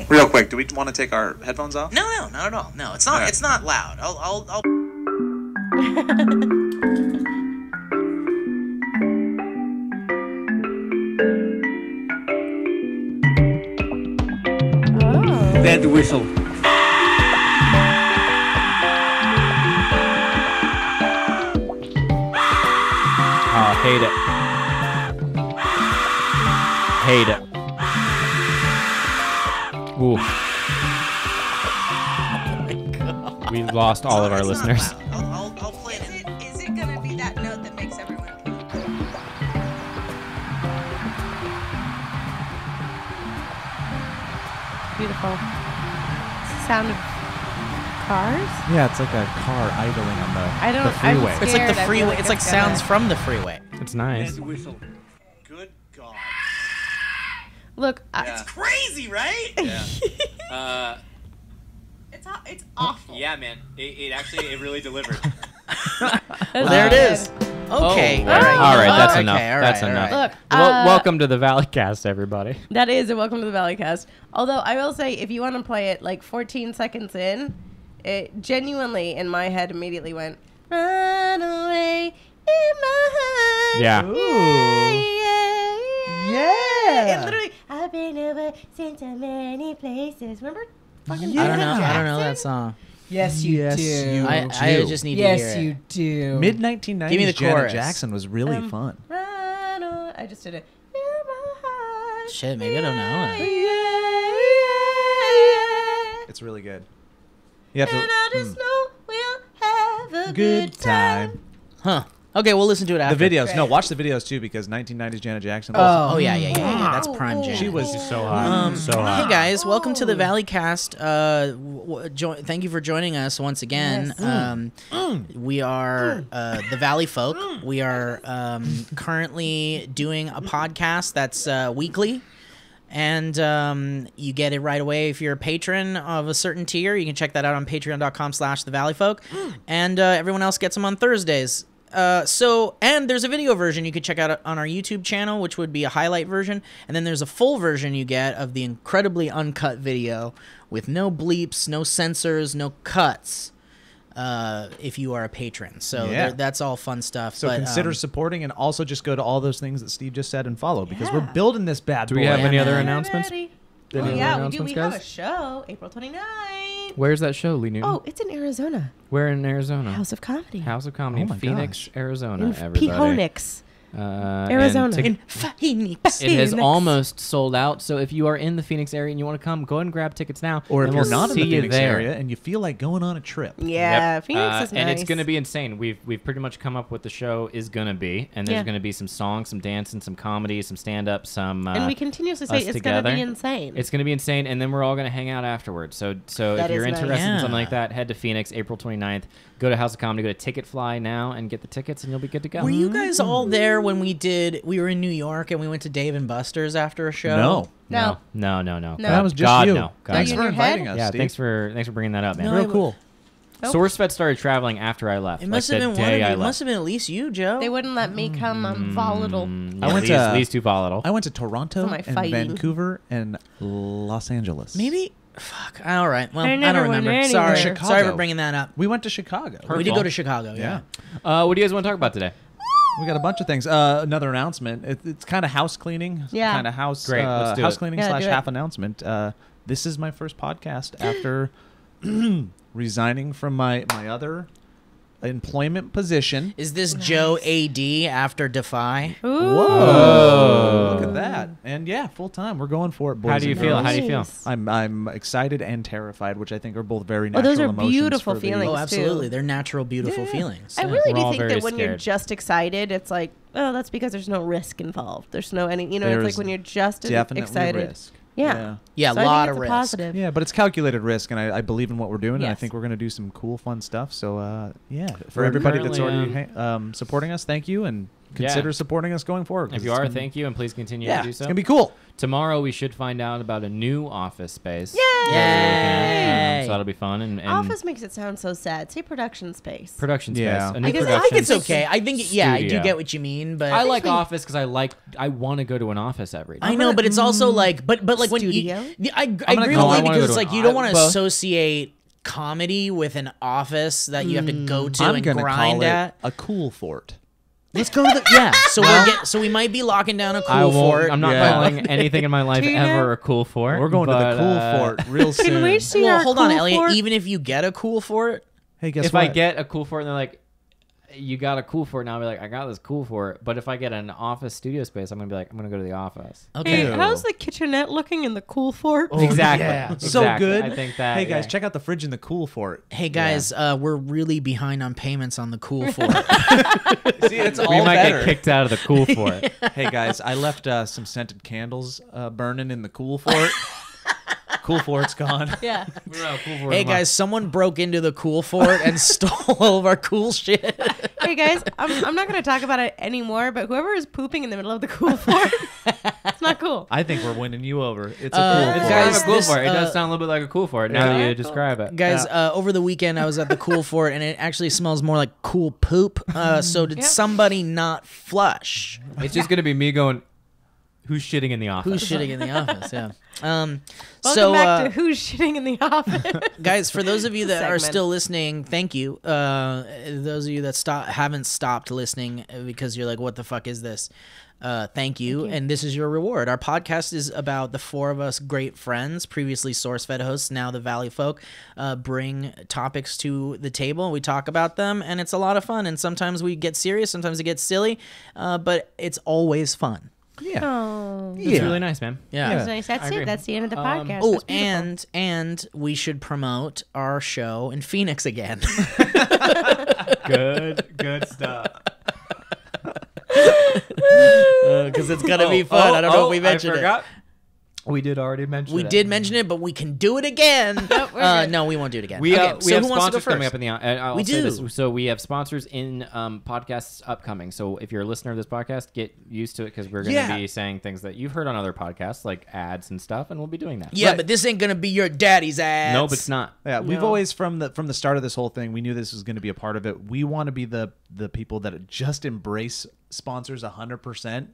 Real quick, do we want to take our headphones off? No, not at all. No, it's not. Right. It's not loud. I'll. They had to whistle. Oh, hate it. Ooh. Oh we lost all of our listeners. I'll play it. Is it going to be that note that makes everyone beautiful? Sound of cars? Yeah, it's like a car idling on the freeway. It's like the freeway. It's like sounds from the freeway. It's nice. Good God. Look, it's crazy, right? Yeah. It's awful. Yeah, man. It really delivered. Well, there it is. Okay. All right. That's okay, enough. That's enough. Look, welcome to the Valleycast, everybody. That is a welcome to the Valleycast. Although I will say, if you want to play it like 14 seconds in, it genuinely in my head immediately went, "Run away in my heart." Yeah. Yeah. It literally, I've been over seen so many places. Remember? Fucking I don't know that song. Yes, you do. I just need to hear it. Yes, you do. Mid 1990s. Give me the Janet chorus. Jackson was really fun. Run away. I just did it. In my heart. Shit, maybe I don't know. It's really good. You have to. And I just know we'll have a Good time. Huh. Okay, we'll listen to it after. The videos. No, watch the videos too because 1990s Janet Jackson. Oh yeah. That's prime Janet. She was so hot. Hey guys, welcome to the Valleycast. Thank you for joining us once again. Yes. We are the Valley Folk. We are currently doing a podcast that's weekly. And you get it right away if you're a patron of a certain tier. You can check that out on patreon.com/thevalleyfolk. And everyone else gets them on Thursdays. And there's a video version you could check out on our YouTube channel, which would be a highlight version. And then there's a full version you get of the incredibly uncut video with no bleeps, no censors, no cuts. If you are a patron. So that's all fun stuff. So consider supporting and also just go to all those things that Steve just said and follow because we're Yeah. building this bad boy. Do we have any other announcements? Oh, Any yeah, other we do. We have a guys? show April 29th. Where's that show, Lee Newton? Oh, it's in Arizona. Where in Arizona? House of Comedy. House of Comedy Oh in my Phoenix, gosh. Arizona. In Everybody. Phoenix. And Arizona. to- In Phoenix. It has Phoenix. almost sold out. So if you are in the Phoenix area and you want to come, go ahead and grab tickets now. Or if and you're we'll not in see the you Phoenix there. area and you feel like going on a trip. Yeah, Yep. Phoenix is nice. And it's going to be insane. We've pretty much come up with the show is going to be, and there's going to be some songs, some dancing, some comedy, some stand-up, some. And we continuously say us it's going to together. be insane. It's going to be insane, and then we're all going to hang out afterwards. So That if you're is nice. interested in something Yeah. like that, head to Phoenix, April 29th. Go to House of Comedy, go to Ticketfly now, and get the tickets, and you'll be good to go. Were you guys all there when we were in New York and we went to Dave and Buster's after a show? No. No. No. That was just God, you. no. God, Thanks you no. for in your inviting head? us, Yeah, Steve. thanks for bringing that up, man. No, Real cool. Nope. SourceFed started traveling after I left. It must like have the been one of day you. I It left. must have been at least you, Joe. They wouldn't let me come. I'm volatile. I went Lee's- to- Lee's too volatile. I went to Toronto Am I and fighting? Vancouver and Los Angeles. Maybe. Fuck. All right. Well, I I never don't went remember. anywhere. Sorry. Chicago. Sorry for bringing that up. We went to Chicago. We did go to Chicago. Yeah. What do you guys want to talk about today? We got a bunch of things. Another announcement. It's kind of house cleaning. Yeah. Kind of house. Great, let's do house it. cleaning Yeah, slash do it. half announcement. This is my first podcast after resigning from my other employment position. Is this Joe AD after Defy? Whoa! Look at that. And yeah, full time. We're going for it, boys. How do you and feel? girls. How do you feel? Nice. I'm excited and terrified, which I think are both very Oh, natural those are emotions beautiful for the- feelings. Oh, absolutely. too. They're natural, beautiful Yeah. feelings. I Yeah. really We're do all think very that when you're scared. just excited, it's like, oh, that's because there's no risk involved. There's no any, it's There's like when you're just Definitely excited. risk. Yeah. Yeah, a So I lot think of it's a risk. positive. Yeah, but it's calculated risk, and I believe in what we're doing, and I Yes. think we're going to do some cool, fun stuff. So, yeah, for We're everybody that's currently, already supporting us, thank you, and consider supporting us going forward. 'cause If you it's are, gonna- thank you, and please continue yeah, to do it's so. gonna be cool. Tomorrow we should find out about a new office space. Yay! So that'll be fun. And Office makes it sound so sad. Say production space. production space. Yeah. A new I guess production it's okay. I think yeah, I do studio. get what you mean, but I like office because I want to go to an office every day. I know, but it's also like, but like when you, Studio? I gonna agree go- with I you wanna because go it's to like an you don't want to both. associate comedy with an office that you have to go to I'm and gonna grind call it at. a cool fort. Let's go to the yeah. So we might be locking down a cool I won't. fort. I'm not Yeah. calling anything in my life Tina? ever a cool fort. We're going to but, the cool fort real soon. Can we see Well, our hold cool on, Elliot. fort? Even if you get a cool fort, Hey, guess If what? I get a cool fort and they're like, you got a cool fort now, I'll be like, I got this cool fort. But if I get an office studio space, I'm gonna be like, I'm gonna go to the office. okay. Hey, how's the kitchenette looking in the cool fort? Exactly. Yeah. Exactly. So good. I think that. Hey guys, yeah. check out the fridge in the cool fort. Hey guys, we're really behind on payments on the cool fort. See, it's all We might better. get kicked out of the cool fort. Hey guys, I left some scented candles burning in the cool fort. Cool fort's gone. Yeah. Hey guys, someone broke into the cool fort and stole all of our cool shit. Hey guys, I'm not going to talk about it anymore, but whoever is pooping in the middle of the cool fort, it's not cool. I think we're winning you over. It's a Uh, cool It's fort. kind guys, of a cool this, fort. It does uh, sound a little bit like a cool fort now that you describe it. Guys, over the weekend I was at the cool fort and it actually smells more like cool poop. So did Yep. somebody not flush? It's just gonna be me going, who's shitting in the office? Who's shitting in the office? Yeah. Welcome So, back to Who's Shitting in the Office. guys, for those of you that are Segment. still listening, thank you. Those of you that haven't stopped listening because you're like, what the fuck is this? Thank you. And this is your reward. Our podcast is about the four of us great friends, previously SourceFed hosts, now the Valley folk, bring topics to the table. We talk about them, and it's a lot of fun. And sometimes we get serious, sometimes it gets silly, but it's always fun. Yeah. Oh. It's really nice, man. Yeah. That's nice. That's I it. agree. That's the end of the podcast. Oh, That's beautiful. and we should promote our show in Phoenix again. Good stuff. Because it's gonna be fun. I don't know if we mentioned I it. forgot. We did already mention We it. did mention it, but we can do it again. Nope, we're good. No, we won't do it again. We, okay, we so have who wants to go sponsors coming first? up in the. I'll We say do. this. So we have sponsors in podcasts upcoming. So if you're a listener of this podcast, get used to it because we're going to Yeah. be saying things that you've heard on other podcasts, like ads and stuff, and we'll be doing that. Yeah, Right. but this ain't gonna be your daddy's ass. Nope, it's not. Yeah, we've always from the start of this whole thing, we knew this was going to be a part of it. We want to be the people that just embrace sponsors 100%,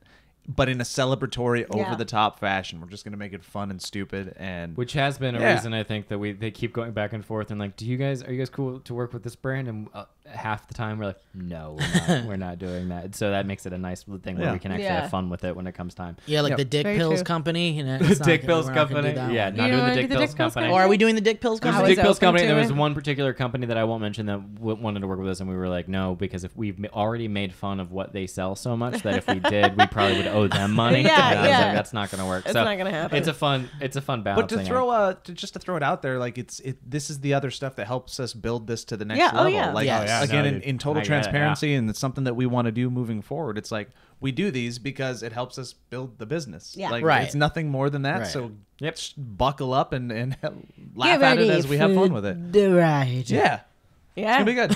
but in a celebratory, Yeah. over the top fashion. We're just going to make it fun and stupid and Which has been a Yeah. reason I think that they keep going back and forth and like, are you guys cool to work with this brand? And half the time we're like, no, we're not doing that. So that makes it a nice thing where Yeah. we can actually Yeah. have fun with it when it comes time. Yeah, like Yep. the Dick Very Pills true. Company. You know, The it's not Dick gonna- Pills we're not gonna Company. do that Yeah, one. not You doing wanna the do Dick the Pills Dick Pills Company. Or are we doing the Dick Pills There's Company? a Dick Pills open Company. to There was it. one particular company that I won't mention that wanted to work with us, and we were like, no, because if we've already made fun of what they sell so much that if we did, we probably would owe them money. Yeah, And I was yeah. like, that's not going to work. It's so not gonna happen. It's a fun But balance. to throw just to throw it out there, like this is the other stuff that helps us build this to the next Yeah, oh, level. yeah. Like Yes. Oh, yeah, again, no, in, dude. in total I get it, yeah. transparency, and it's something that we want to do moving forward. It's like we do these because it helps us build the business. Yeah. Like Right. it's nothing more than that. Right. So Yep. just buckle up and laugh Get at it ready as we have for fun with it. The ride. Yeah, Yeah. it's gonna be good.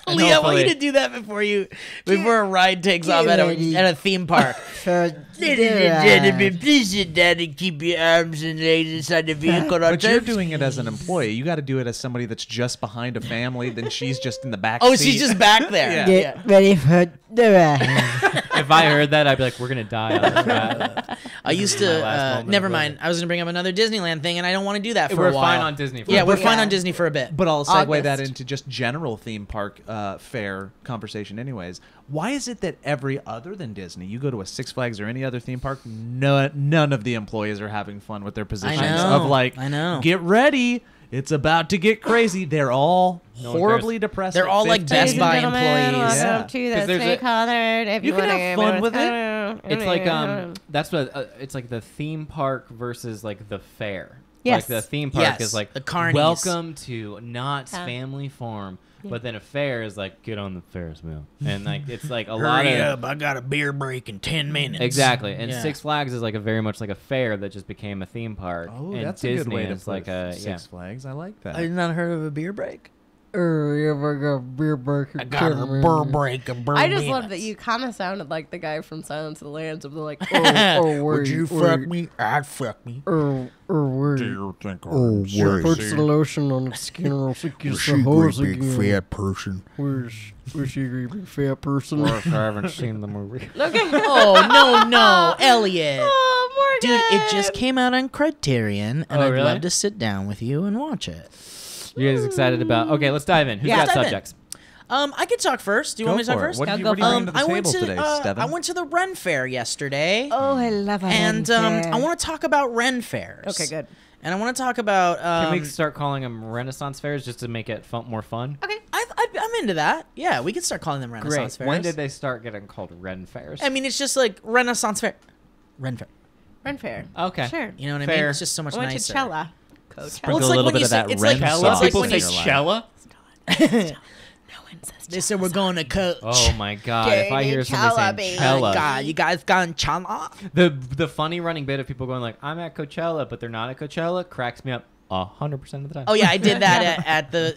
Leah, I want you hopefully- to do that before a ride takes off at a theme park. For Ladies and gentlemen, please sit down and keep your arms and legs inside the vehicle. But you're doing it as an employee. You got to do it as somebody that's just behind a family. Then she's just in the back. Oh, seat. she's just back there. Yeah. Get ready for the ride. If I heard that, I'd be like, we're going to die on this ride. I used my last to. moment Never of mind. living. I was gonna bring up another Disneyland thing, and I don't want to do that for We're a while. fine on Disney for Yeah, a we're bit. fine Yeah. on Disney for a bit. But I'll segue that August. into just general theme park fair conversation anyways. Why is it that every other than Disney, you go to a Six Flags or any other theme park, none of the employees are having fun with their positions know. of like, I know. get ready, it's about to get crazy. They're all No one horribly cares. depressed. They're at all like 15. Best Ladies Buy and gentlemen, employees. Yeah. welcome to the 'Cause there's snake concert. If You can wanna have go, fun with it. It's like that's what it's like the theme park versus like the fair. Yes. Like the theme park Yes, is like the carnies. welcome to Knott's Yeah. Family Farm, but then a fair is like get on the Ferris wheel, and like it's like a lot Hurry of up! I got a beer break in 10 minutes. exactly. And Yeah. Six Flags is like a very much like a fair that just became a theme park. Oh, and that's Disney a good way to is put like a Six yeah. Flags. I like that. I've not heard of a beer break. I got beer break. I got a burr break and burr I just love minutes. that you kind of sounded like the guy from Silence of the Lambs of the like, Would you fuck me? I'd fuck me. wait. you think She puts the lotion on the skin and she gets the hose again. person? Where's she a great big fat person? Or if I haven't seen the movie. okay. Oh, no, Elliot. Oh, Morgan. Dude, it just came out on Criterion, and Oh, I'd really? love to sit down with you and watch it. You guys excited about? Okay, let's dive in. Who's Yeah. got Let's dive in. subjects? I could talk first. Do you Go want me to talk for it. first? What Yeah, did you go bring for to the I went table to today, Steven? I went to the Ren Faire yesterday, Oh, I love it. and I want to talk about Ren Fairs. Okay, good. And I want to talk about. Can we start calling them Renaissance fairs just to make it more fun? Okay. I'm into that. Yeah, we could start calling them Renaissance fairs. When did they start getting called Ren fairs? I mean, it's just like Renaissance fair. Ren Fair. Ren Fair. Okay. Sure. You know what I mean? Fair. It's just so much I went nicer. to Coachella. Sprinkle it's a like little when bit you of say- that it's Ren like- sauce. it's like People when say you- Chella. No one says They said we're going to Coach. Oh my god! If I hear somebody Coachella, saying baby. Chella, God, you guys gone Chala? the funny running bit of people going like, "I'm at Coachella," but they're not at Coachella, cracks me up 100% of the time. Oh yeah, I did that at the.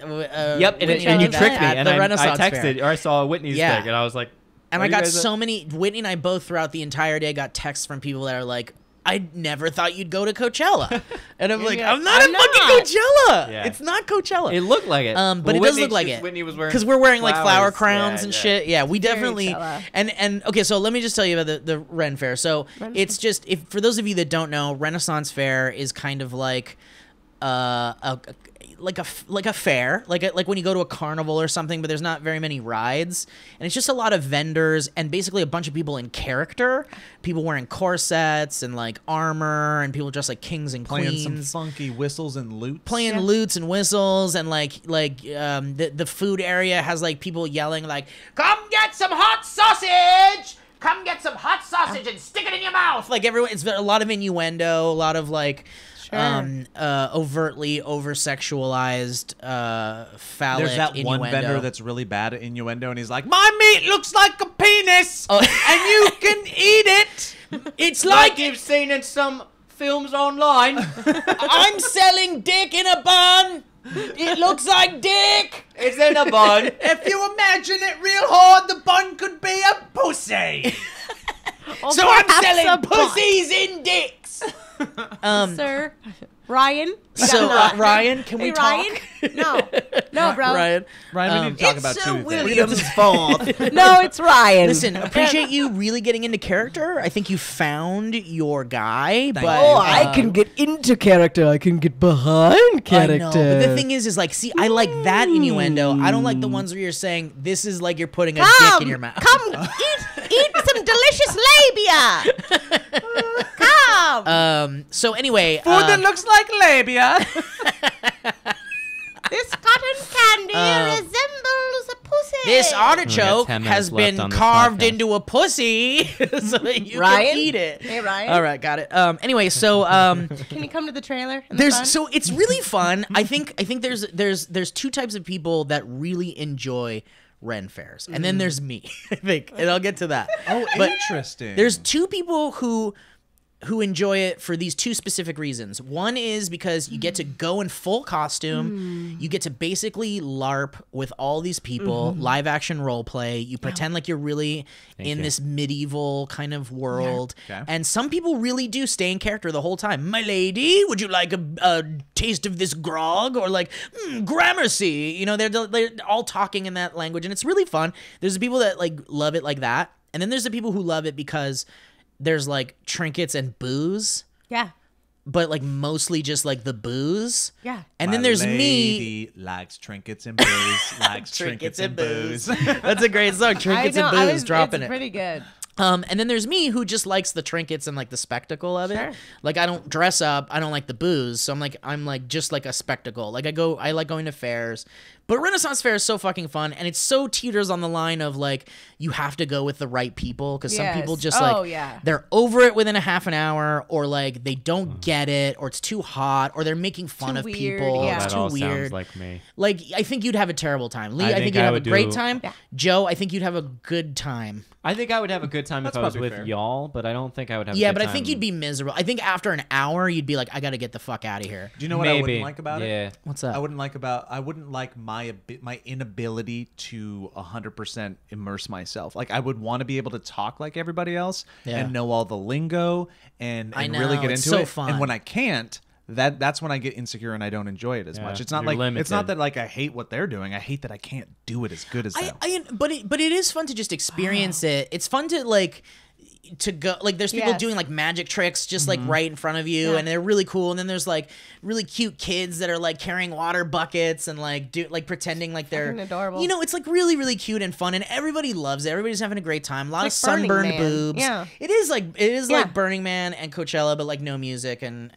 Yep, and Whitney you did that tricked me, at and the I Renaissance texted, Fair. or I saw Whitney's Yeah. thing, and I was like, And "What I do you got guys so many. Whitney and I both throughout the entire day got texts from people that are like, "I never thought you'd go to Coachella," and I'm like, Yeah. "I'm not I'm at fucking not. Coachella. Yeah. It's not Coachella." It looked like it. But Well, it does Whitney- look like it. Whitney was wearing Because we're wearing like flower flowers. crowns Yeah, and yeah. shit. Yeah, we Very definitely. Coachella. And okay, so let me just tell you about the Ren Fair. So it's just if for those of you that don't know, Renaissance Fair is kind of like like a fair, like when you go to a carnival or something, but there's not very many rides, and it's just a lot of vendors and basically a bunch of people in character, people wearing corsets and like armor, and people dressed like kings and Playing queens, some funky whistles and lutes. playing lutes and whistles, and the food area has like people yelling like, "Come get some hot sausage! Come get some hot sausage and stick it in your mouth!" Like everyone, it's a lot of innuendo, a lot of like overtly over-sexualized phallic There's that innuendo. one vendor that's really bad at innuendo, and he's like, "My meat looks like a penis, Oh. and you can eat it." It's like you've seen in some films online. I'm selling dick in a bun. It looks like dick. It's in a bun. If you imagine it real hard, the bun could be a pussy. So I'm perhaps a selling bun. pussies in dicks. Sir, Ryan. So Ryan, can we Hey, talk? Ryan? No, bro. Ryan, Ryan, we need to talk about two things. Williams fault. No, it's Ryan. Listen, appreciate you really getting into character. I think you found your guy, but Oh, I can get into character. I can get behind character. I know, but the thing is like, see, I like that innuendo. I don't like the ones where you're saying this is like you're putting a dick in your mouth. Come, eat some delicious labia. Come. So anyway, Food that looks like labia. This cotton candy resembles a pussy. this We got artichoke 10 minutes has left been on this carved podcast. into a pussy so that you Ryan? can eat it. Hey, Ryan. All right, got it. Anyway, so Can you come to the trailer? and the fun? so it's really fun. I think there's two types of people that really enjoy Ren Fairs, and then there's me. I think, and I'll get to that. Oh, But interesting. There's two people who enjoy it for these two specific reasons. One is because you get to go in full costume. You get to basically LARP with all these people, live action role play. You pretend like you're really in you. this medieval kind of world. Okay. And some people really do stay in character the whole time. My lady, would you like a taste of this grog? Or like, Gramercy. You know, they're all talking in that language, and it's really fun. There's the people that like love it like that. And then there's the people who love it because there's like trinkets and booze, Yeah. but like mostly just like the booze. Yeah. And My then there's me. lady likes trinkets and booze. Likes Trinkets trinkets and and booze. That's a great song. Trinkets and booze, dropping it's it. pretty good. And then there's me who just likes the trinkets and like the spectacle of it. Sure. Like I don't dress up, I don't like the booze, so I'm like just like a spectacle. Like I like going to fairs. But Renaissance Fair is so fucking fun, and it's so teeters on the line of like you have to go with the right people because some Yes. people just Oh, like yeah. they're over it within a half an hour, or like they don't get it, or it's too hot, or they're making fun Too of weird, people. yeah. It's That too all weird. sounds like me. Like, I think you'd have a terrible time. Lee, I think think you'd I have a would great do- time. Yeah. Joe, I think you'd have a good time. I think I would have a good time if That's I was probably with fair. y'all, but I don't think I would have. a Yeah, good but I think time. you'd be miserable. I think after an hour, you'd be like, I got to get the fuck out of here. Do you know what I Maybe. wouldn't like about it? Yeah. What's that? I wouldn't like my inability to 100% immerse myself. Like I would want to be able to talk like everybody else Yeah. and know all the lingo and I really know, get it's into so it. fun. And when I can't, that's when I get insecure and I don't enjoy it as Yeah, much. It's not you're like it's not limited. that like I hate what they're doing. I hate that I can't do it as good as them. But it is fun to just experience it. It's fun to like to go like there's people Yes. doing like magic tricks just like right in front of you Yeah. and they're really cool, and then there's like really cute kids that are like carrying water buckets and like pretending like they're Fucking adorable. You know, it's like really cute and fun, and everybody loves it. Everybody's having a great time. A lot of It's like Burning sunburned Man. boobs. Yeah. It is Yeah. like Burning Man and Coachella, but like no music and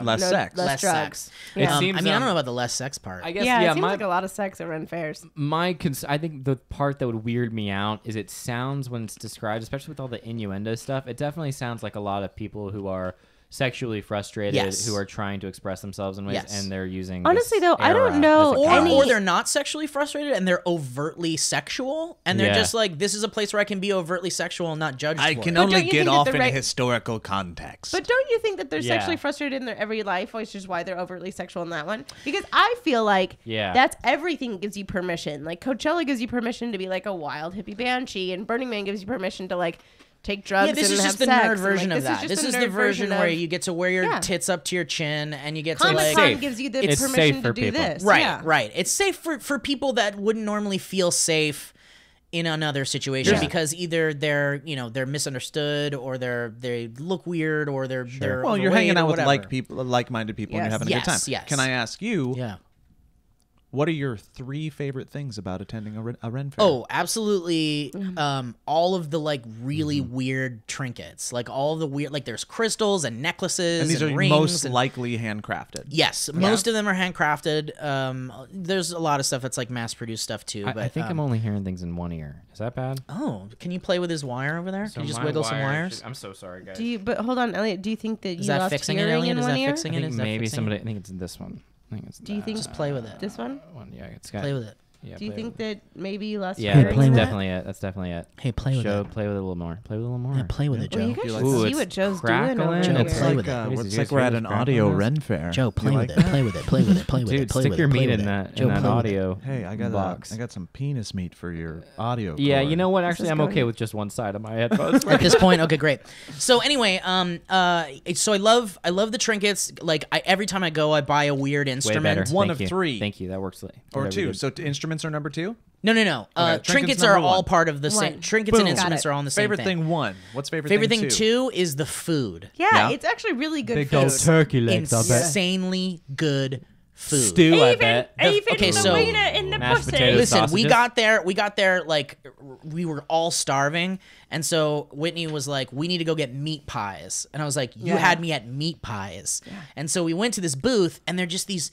Less sex. less drugs. sex. It seems, I mean, I don't know about the less sex part. I guess Yeah, it seems my like a lot of sex at Ren Fairs. I think the part that would weird me out is it sounds when it's described, especially with all the innuendo stuff, it definitely sounds like a lot of people who are sexually frustrated, Yes. who are trying to express themselves in ways, Yes. and they're using Honestly, this though, I don't era know as a or, guide. or they're not sexually frustrated and they're overtly sexual, and they're Yeah. just like, this is a place where I can be overtly sexual and not judged for it. don't you think that the right- historical context. But don't you think that they're Yeah. sexually frustrated in their every life, which is why they're overtly sexual in that one? Because I feel like Yeah. that's everything gives you permission. Like Coachella gives you permission to be like a wild hippie banshee, and Burning Man gives you permission to like take drugs Yeah, this and is have just the sex. nerd and, version like, of that. just This is the nerd version where of- you get to wear your Yeah. tits up to your chin and you get to Comic like Con safe. gives you the It's permission safe to for do people. this. right, Yeah. right. It's safe for people that wouldn't normally feel safe in another situation because either they're misunderstood or they look weird or they're well, you're overweight hanging or out with whatever. like-minded people and you're Yes. having a good time. Yes, yes. Can I ask you, Yeah. what are your 3 favorite things about attending a Ren Fair? Oh, absolutely. All of the like really weird trinkets, like all the weird, like there's crystals and necklaces and these are rings most and- likely handcrafted. Yes, most of them are handcrafted. There's a lot of stuff that's like mass-produced stuff too. I But think I'm only hearing things in one ear. Is that bad? Oh, can you play with his wire over there? Can you just wiggle some wires? I'm so sorry, guys. Do you? But hold on, Elliot. Do you think that Is you that lost fixing it, hearing Elliot? in Is one that ear? fixing I it? think Is that maybe fixing somebody. it? I think it's this one. I think it's. Do you think? Just play with it. This one? Yeah, it's got. Play with it. Yeah, Do you play think with it. that maybe you lost Yeah, hearing? play in with that? definitely it. That's definitely it. Hey, play with Joe, it. play with it a little more. Play with it a little more. Yeah, play with it, Well, Joe. you guys You should like Ooh, see it's what Joe's crackling. doing over Joe, here. play with it. What is It's you like guys we're hear at this an crackling audio noise? Ren Fair. Joe, You play with like it. Play with it. Play with it. Play with it. Dude, Play stick with your it. Play meat with in it. that Joe, in that play with it. audio. Hey, I got box. I got some penis meat for your audio. Yeah, cord. you know what? Actually, is I'm going- okay with just one side of my headphones. At this point, okay, great. So anyway, so I love the trinkets. Like every time I go, I buy a weird Way instrument. better. One Thank of you. 3. Thank you. That works. or Whatever 2. you did. So instruments are number 2. No. trinkets Trinkets are number all 1. part of the same. One. Trinkets and Boom. Got instruments it. are all in the same Favorite thing 1. What's favorite thing 2? 2 is the food. Yeah, Yeah. it's actually really good Big food. old turkey legs, Insanely good food. Stew, I bet. okay, so in the mashed pussy. potatoes. listen, we sausages? got there like we were all starving, and so Whitney was like, we need to go get meat pies, and I was like, you Yeah. had me at meat pies. And so we went to this booth, and they're just these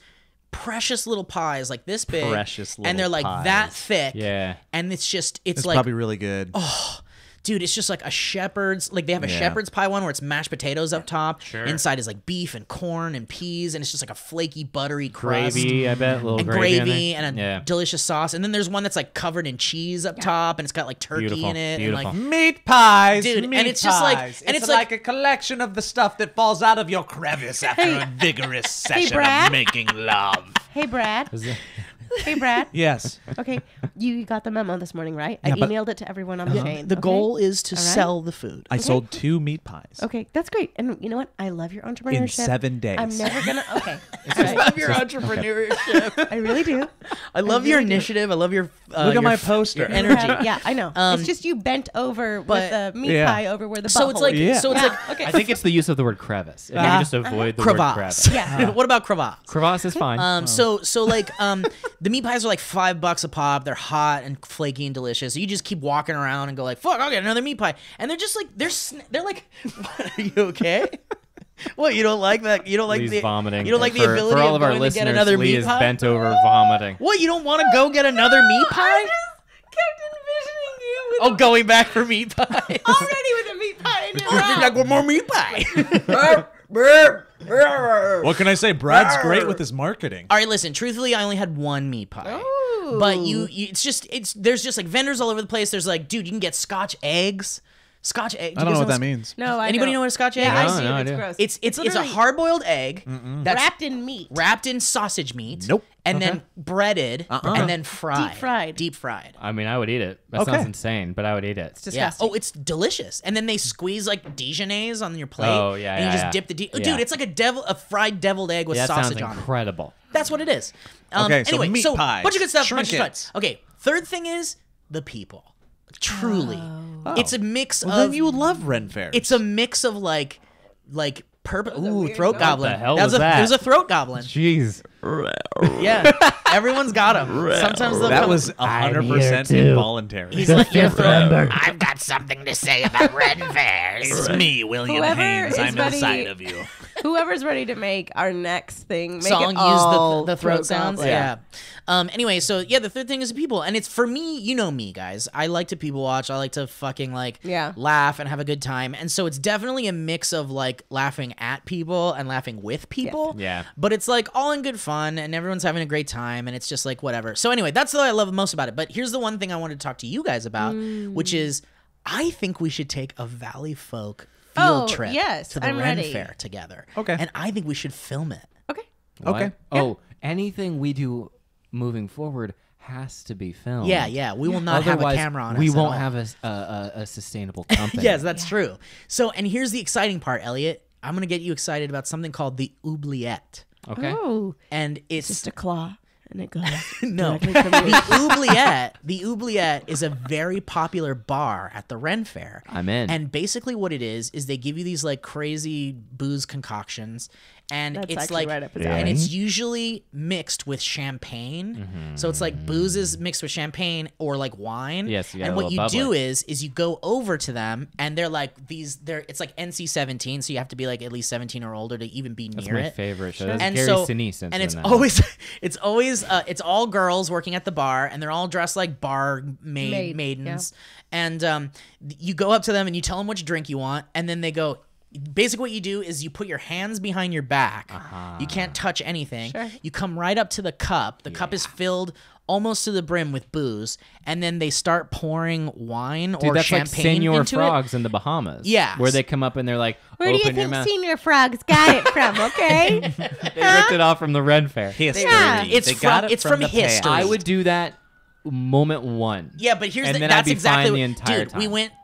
precious little pies like this big, Precious and they're little like that pies. thick. Yeah. And it's It's like probably really good. dude, it's just like a shepherd's, like they have a Yeah. shepherd's pie one where it's mashed potatoes up top. Sure. Inside is like beef and corn and peas, and it's just like a flaky, buttery crust. Gravy, I bet. A little And gravy, gravy in and a there. Yeah. delicious sauce. And then there's one that's like covered in cheese up top, and it's got like turkey Beautiful, in it. beautiful. And like, Meat pies, Dude, and meat it's just like- pies. and it's it's like- a collection of the stuff that falls out of your crevice after a vigorous session Brad. of making love. Hey, Brad. Is it- Hey, Brad. Yes. Okay, you got the memo this morning, right? Yeah, I but- emailed it to everyone on the chain. the okay? goal is to All right. sell the food. I sold 2 meat pies. Okay, that's great. And you know what? I love your entrepreneurship. In 7 days. I'm never gonna. Okay, I love your entrepreneurship. I really do. I love your really do. initiative. I love your Look at my poster. your energy. Yeah, I know. Um, it's just you bent over but- with the meat Yeah. pie over where the So it's butthole like, is. Yeah. so it's like, Okay. I think it's the use of the word crevice. If you can just avoid the word crevasse. crevice. Yeah. What about crevasse? Crevasse is fine. So like the meat pies are like $5 a pop. They're hot and flaky and delicious. So you just keep walking around and go like, fuck, I'll get another meat pie. And they're just like they're like, are you okay? What, you don't like that? You don't like Lee's the vomiting. You don't like the For- ability for all of of our going to listeners, get another Lee meat is pie? bent over vomiting. What, you don't want to go get another meat pie? I just kept envisioning you with Oh, going back for meat pies. already with a meat pie in your mouth. like one more meat pie. What can I say? Brad's great with his marketing. All right, listen. Truthfully, I only had one meat pie. But you, it's there's just like vendors all over the place. There's like, dude, you can get Scotch eggs. Scotch egg. I don't know what that means. No, I Anybody know what a Scotch egg Yeah, is? I do. No, I It's do. gross. It's a literally hard-boiled egg that's wrapped in meat. wrapped in sausage meat. Nope. And then breaded and then fried. Deep fried. I mean, I would eat it. That Okay. sounds insane, but I would eat it. It's Yeah. disgusting. Oh, it's delicious. And then they squeeze like Dijonnaise on your plate. Oh, yeah, And you yeah, just yeah. dip the Yeah. dude. It's like a fried deviled egg with That sausage sounds on it. incredible. That's what it is. Okay, so anyway, meat pies, bunch of good stuff. Bunch of trinkets. stuff. Okay, third thing is the people. Truly, it's a mix Well, of. then you love Ren Faire. It's a mix of like throat goblin. the hell That was a, that? It was a throat goblin. Jeez. Yeah, everyone's got them. Sometimes they'll that come- was 100% involuntary. He's like, your throat. I've got something to say about Ren Faire. It's me, William Whoever Haynes. is I'm ready- inside of you. Whoever's ready to make our next thing, make Song it all use the throat sounds. goblin. Yeah. Anyway, so yeah, the third thing is people, and it's for me. You know me, guys. I like to people watch. I like to fucking laugh and have a good time, and so it's definitely a mix of like laughing at people and laughing with people. Yeah. But it's like all in good fun, and everyone's having a great time, and it's just like whatever. So anyway, that's what I love most about it. But here's the one thing I wanted to talk to you guys about, which is I think we should take a Valley Folk field trip yes, to the I'm Ren ready. Faire together. Okay. And I think we should film it. Okay. Okay. What? Oh, anything we do moving forward has to be filmed. Yeah. We will not have a Otherwise, camera on us. we at won't all. have a sustainable company. Yes, that's true. So, and here's the exciting part, Elliot. I'm going to get you excited about something called the oubliette. Okay. Oh, And it's just a claw, and it goes. no. directly from your- The oubliette is a very popular bar at the Ren Faire. I'm in. And basically what it is they give you these like crazy booze concoctions, and That's it's actually like right up his and alley. it's usually mixed with champagne. So it's like boozes mixed with champagne or like wine. Yes, you got and a what little you do bubbly. is you go over to them, and they're like it's like NC-17, so you have to be like at least 17 or older to even be That's near my it. favorite show. That's And Gary so, Sinise and it's in that. always, it's all girls working at the bar, and they're all dressed like bar maidens. And you go up to them and you tell them which drink you want, and then they go. Basically, what you do is you put your hands behind your back. You can't touch anything. Sure. You come right up to the cup. The cup is filled almost to the brim with booze, and then they start pouring wine Dude, or that's like champagne Senior into Frogs in the Bahamas. Yeah. Where they come up and they're like, Where do you open your think mouth. Senior Frogs got it from? Okay. They ripped it off from the Ren Fair. History. Yeah. It's They from- got it it's from the history. past. I would do that moment one. Yeah, but here's And the then I'd that's be exactly fine what, the entire dude.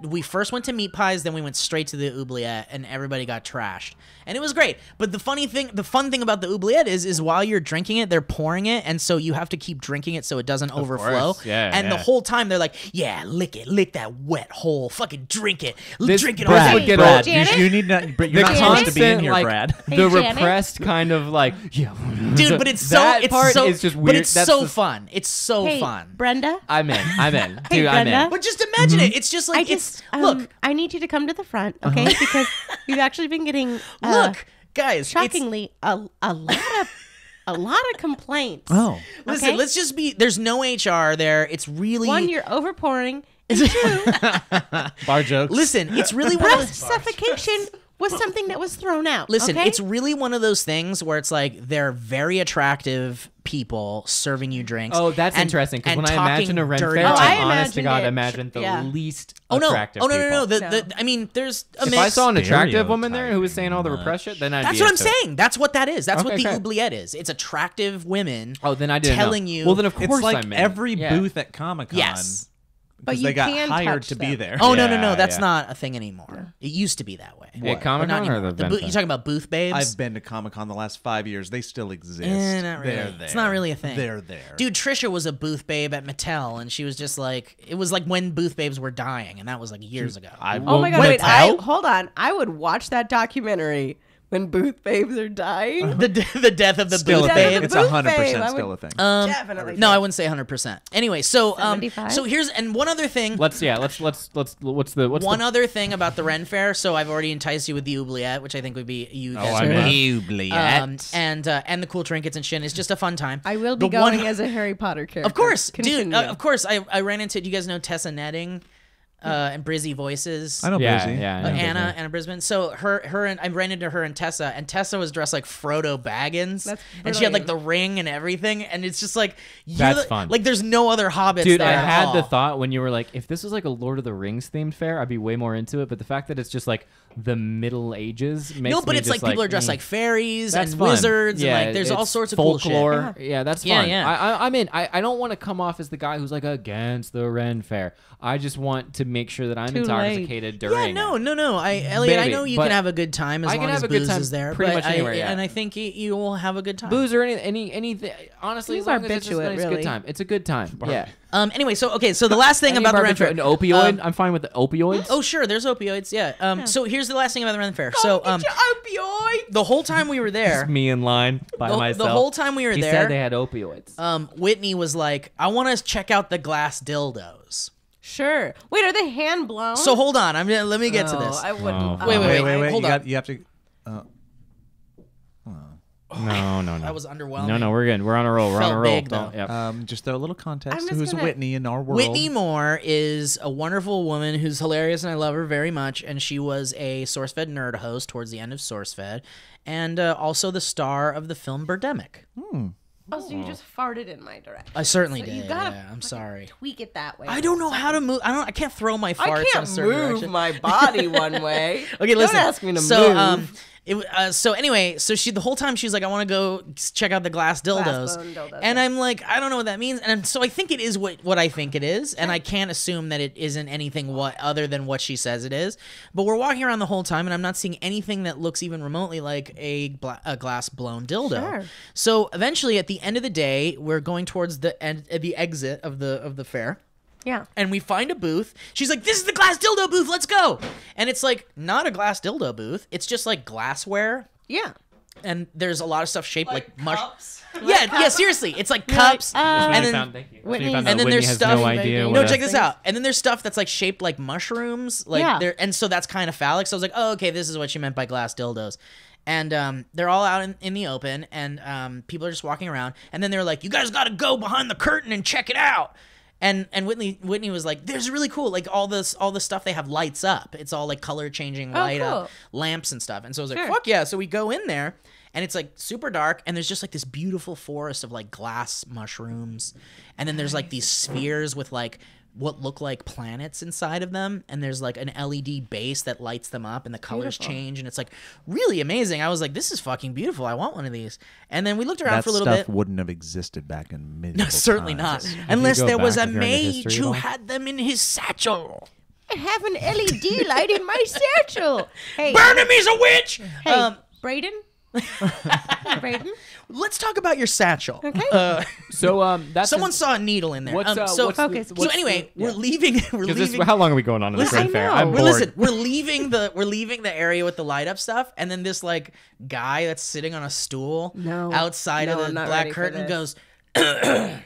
time. We first went to meat pies, then we went straight to the oubliette, and everybody got trashed, and it was great. But the fun thing about the oubliette is while you're drinking it, they're pouring it, and so you have to keep drinking it so it doesn't overflow. course. Yeah, and the yeah. whole time they're like, "Yeah, lick that wet hole, fucking drink it, This drink it." Brad all would day." get Brad, old. Janet? you need not. But The you're not supposed to be in constant, here, like, Brad. the Hey, Janet? repressed kind of like, yeah. Dude, but it's so That it's part so is just but weird. it's That's so the- fun. It's so Hey, fun. Brenda. I'm in. Hey, Dude, I'm Brenda. in. But just imagine it. It's just like I it's just look, I need you to come to the front, okay? Because we've actually been getting look, guys. it's- shockingly a lot of complaints. Oh, Listen, Okay. let's just be. There's no HR there. It's really. One, you're overpouring, and two, bar jokes. Listen, it's really one of breath suffocation was something that was thrown out. Listen, okay? it's really one of those things where it's like they're very attractive people serving you drinks. Oh, that's and- interesting. Because and when I talking imagine a Ren dirty Fair, to I you. I honest to imagined God it. imagine the Yeah. least Oh no! attractive Oh no! No! people. No! I mean, there's a If mix. I saw an attractive woman there Stereotyping who was saying all the repressed shit, then I'd That's be what I'm into it. saying. That's what that is. That's what Okay, the okay. oubliette is. It's attractive women. Oh, then I didn't telling know. you. Well, then of course It's like I'm in. every Yeah. booth at Comic-Con. Yes. But Because you they got can hired touch to be them. there. Oh no! Yeah, That's yeah. not a thing anymore. It used to be that way. At Comic But not Con or anymore. the You talking about booth babes? I've been to Comic-Con the last 5 years. They still exist. Not really. They're there. It's not really a thing. They're there. Dude, Trisha was a booth babe at Mattel, and she was just like, it was like when booth babes were dying, and that was like years ago. Oh my god! What, Wait, Mattel? hold on. I would watch that documentary when booth babes are dying. the death of the Still booth a Death thing. of babe. the It's booth babe. 100% I still would- a thing. Definitely. No, I wouldn't say 100%. Anyway, so 75? so here's and one other thing. Let's what's One the other thing about the Ren Fair. So I've already enticed you with the oubliette, which I think would be you guys. I'm would in. love. Oubliette. And the cool trinkets and shit. It's just a fun time. I will be The one- going as a Harry Potter character. Of course, dude. Continue. Of course, I ran into. Do you guys know Tessa Netting? and Brizzy voices. I know Yeah, Brizzy. yeah. I know Anna Brisbane. So her and I ran into her and Tessa was dressed like Frodo Baggins, That's and she had like brilliant. the ring and everything, and it's just like That's fun. Like there's no other hobbits. Dude, there I at had all. the thought when you were like, if this was like a Lord of the Rings themed fair, I'd be way more into it. But the fact that it's just like the Middle Ages makes No, but me it's just like people are dressed like fairies That's and fun. wizards, Yeah, and like there's all it's sorts of cool shit. folklore. Yeah, that's Yeah, fun. yeah. I'm in. I don't want to come off as the guy who's like against the Ren Fair. I just want to make sure that I'm Too intoxicated during. Yeah, no. Elliot, I Maybe, know you but can have a good time as I long can as have a good booze time is there, pretty but much anywhere, yeah. and I think you will have a good time. Booze or anything. Honestly, You as long as it's, just, barbiturate, it's a really. good time. It's a good time. Yeah. Anyway, so the last thing Any about the Ren barbiturate, Fair, an opioid. I'm fine with the opioids. Oh, sure, there's opioids. Yeah. So here's the last thing about the Ren Fair. So opioid. the whole time we were there, Just me in line by myself. the whole time we were he there, said they had opioids. Whitney was like, "I want to check out the glass dildos." Sure. Wait, are they hand blown? So hold on, let me get to this. I wouldn't. Oh, Wait, hold on. You have to. No. That was underwhelming. No, we're good. We're on a roll. We're on a Felt roll. big, though. Yep. Just a little context. I'm just Who's gonna- Whitney in our world? Whitney Moore is a wonderful woman who's hilarious, and I love her very much. And she was a SourceFed nerd host towards the end of SourceFed, and also the star of the film Birdemic. Oh, so you just farted in my direction. I certainly So did. you gotta Yeah, I'm sorry. tweak it that way. I don't know how to move. I can't throw my farts I in a can't certain move direction. my body one way. Okay, listen. Don't ask me to so, move. So anyway, so she the whole time she's like, I want to go check out the glass dildos, bone dildos, and yeah. I'm like, I don't know what that means, and so I think it is what I think it is, and I can't assume that it isn't anything other than what she says it is. But we're walking around the whole time, and I'm not seeing anything that looks even remotely like a glass blown dildo. Sure. So eventually, at the end of the day, we're going towards the exit of the fair. Yeah. And we find a booth. She's like, "This is the glass dildo booth. Let's go." And it's like not a glass dildo booth. It's just like glassware. Yeah. And there's a lot of stuff shaped like mush. cups? Yeah, seriously. It's like cups. That's when and you then found, thank you. Whitney- So you found and that then Whitney there's has stuff. no idea. No, what check a- this out. And then there's stuff that's like shaped like mushrooms. Like Yeah. and so that's kind of phallic. So I was like, oh, okay, this is what she meant by glass dildos. And they're all out in the open, and people are just walking around. And then they're like, "You guys got to go behind the curtain and check it out." And Whitney was like, "There's really cool, like all the stuff they have lights up. It's all like color changing light up lamps and stuff." And so I was like, Sure. "Fuck yeah!" So we go in there, and it's like super dark, and there's just like this beautiful forest of like glass mushrooms, and then there's like these spheres with like what look like planets inside of them, and there's like an LED base that lights them up, and the colors change, and it's like really amazing. I was like, "This is fucking beautiful. I want one of these." And then we looked around That for a little stuff bit. wouldn't have existed back in medieval No, certainly times. not. Unless go there was a back if you're into mage history at who all? had them in his satchel. I have an LED light in my satchel. Hey, Burn him, he's a witch! hey, Brayden? Brayden? Let's talk about your satchel. Okay. So that's Someone saw a needle in there. What's, so, what's okay, the- so so what's anyway, the- we're yeah. leaving. We're 'Cause leaving. how long are we going on this Listen, Ren Fair? I I'm know. We're, bored. listen, we're leaving the area with the light up stuff, and then this like guy that's sitting on a stool No. outside No, of the I'm not black ready for curtain this. goes.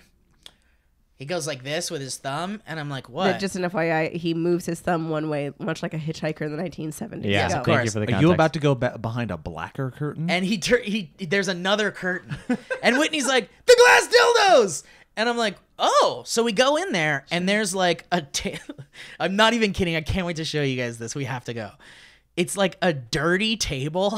He goes like this with his thumb, and I'm like, "What?" But just an FYI, he moves his thumb one way, much like a hitchhiker in the 1970s. Yeah, Yes, Go. of thank course. you for the Are context. you about to go behind a blacker curtain? And there's another curtain, and Whitney's like, "The glass dildos," and I'm like, "Oh!" So we go in there, and there's like I'm not even kidding. I can't wait to show you guys this. We have to go. It's like a dirty table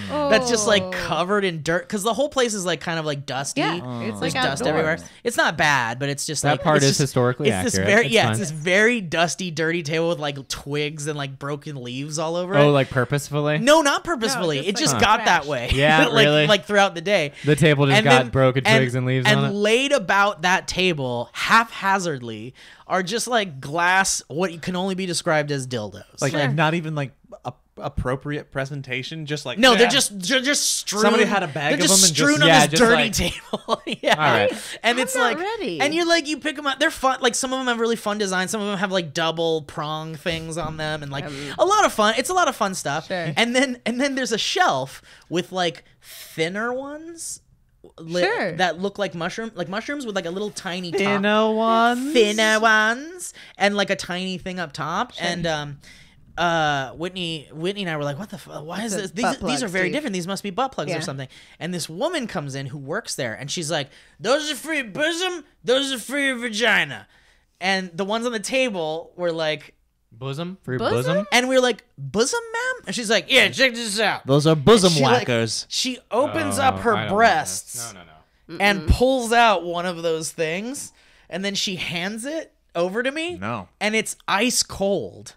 that's just like covered in dirt, because the whole place is like kind of like dusty. Yeah, it's There's like dust outdoors. everywhere. It's not bad, but it's just That like part it's is just- historically it's This accurate. very, It's yeah, fine. it's this very dusty, dirty table with like twigs and like broken leaves all over Oh, it. like purposefully? No, not purposefully. just it just like got trash. that way. Yeah, like, really? Like throughout the day. The table just And got then- broken twigs and leaves on it. laid about that table, haphazardly, are just like glass, what can only be described as dildos. Like not even like appropriate presentation, just like no, yeah. they're just strewn. Somebody had a bag they're of just them and strewn just- on yeah, this just dirty like- table. Yeah, All right. and I'm it's not like, ready. and you're like, you pick them up. They're fun. Like some of them have really fun designs. Some of them have like double prong things on them, and like a lot of fun. It's a lot of fun stuff. Sure. And then there's a shelf with like thinner ones. Sure. That look like mushrooms with like a little tiny top. Thinner ones. Thinner ones, and like a tiny thing up top. And Whitney and I were like, "What the fuck? Why is It's a this? butt These plug, are very Steve. different. These must be butt plugs Yeah. or something." And this woman comes in who works there, and she's like, "Those are for your bosom. Those are for your vagina." And the ones on the table were like Bosom for your Bosom? bosom. And we were like, bosom, ma'am? And she's like, yeah, check this out. Those are bosom She, like, whackers. she opens Oh, up I her don't breasts want this. No. and pulls out one of those things, and then she hands it over to me. No. And it's ice cold.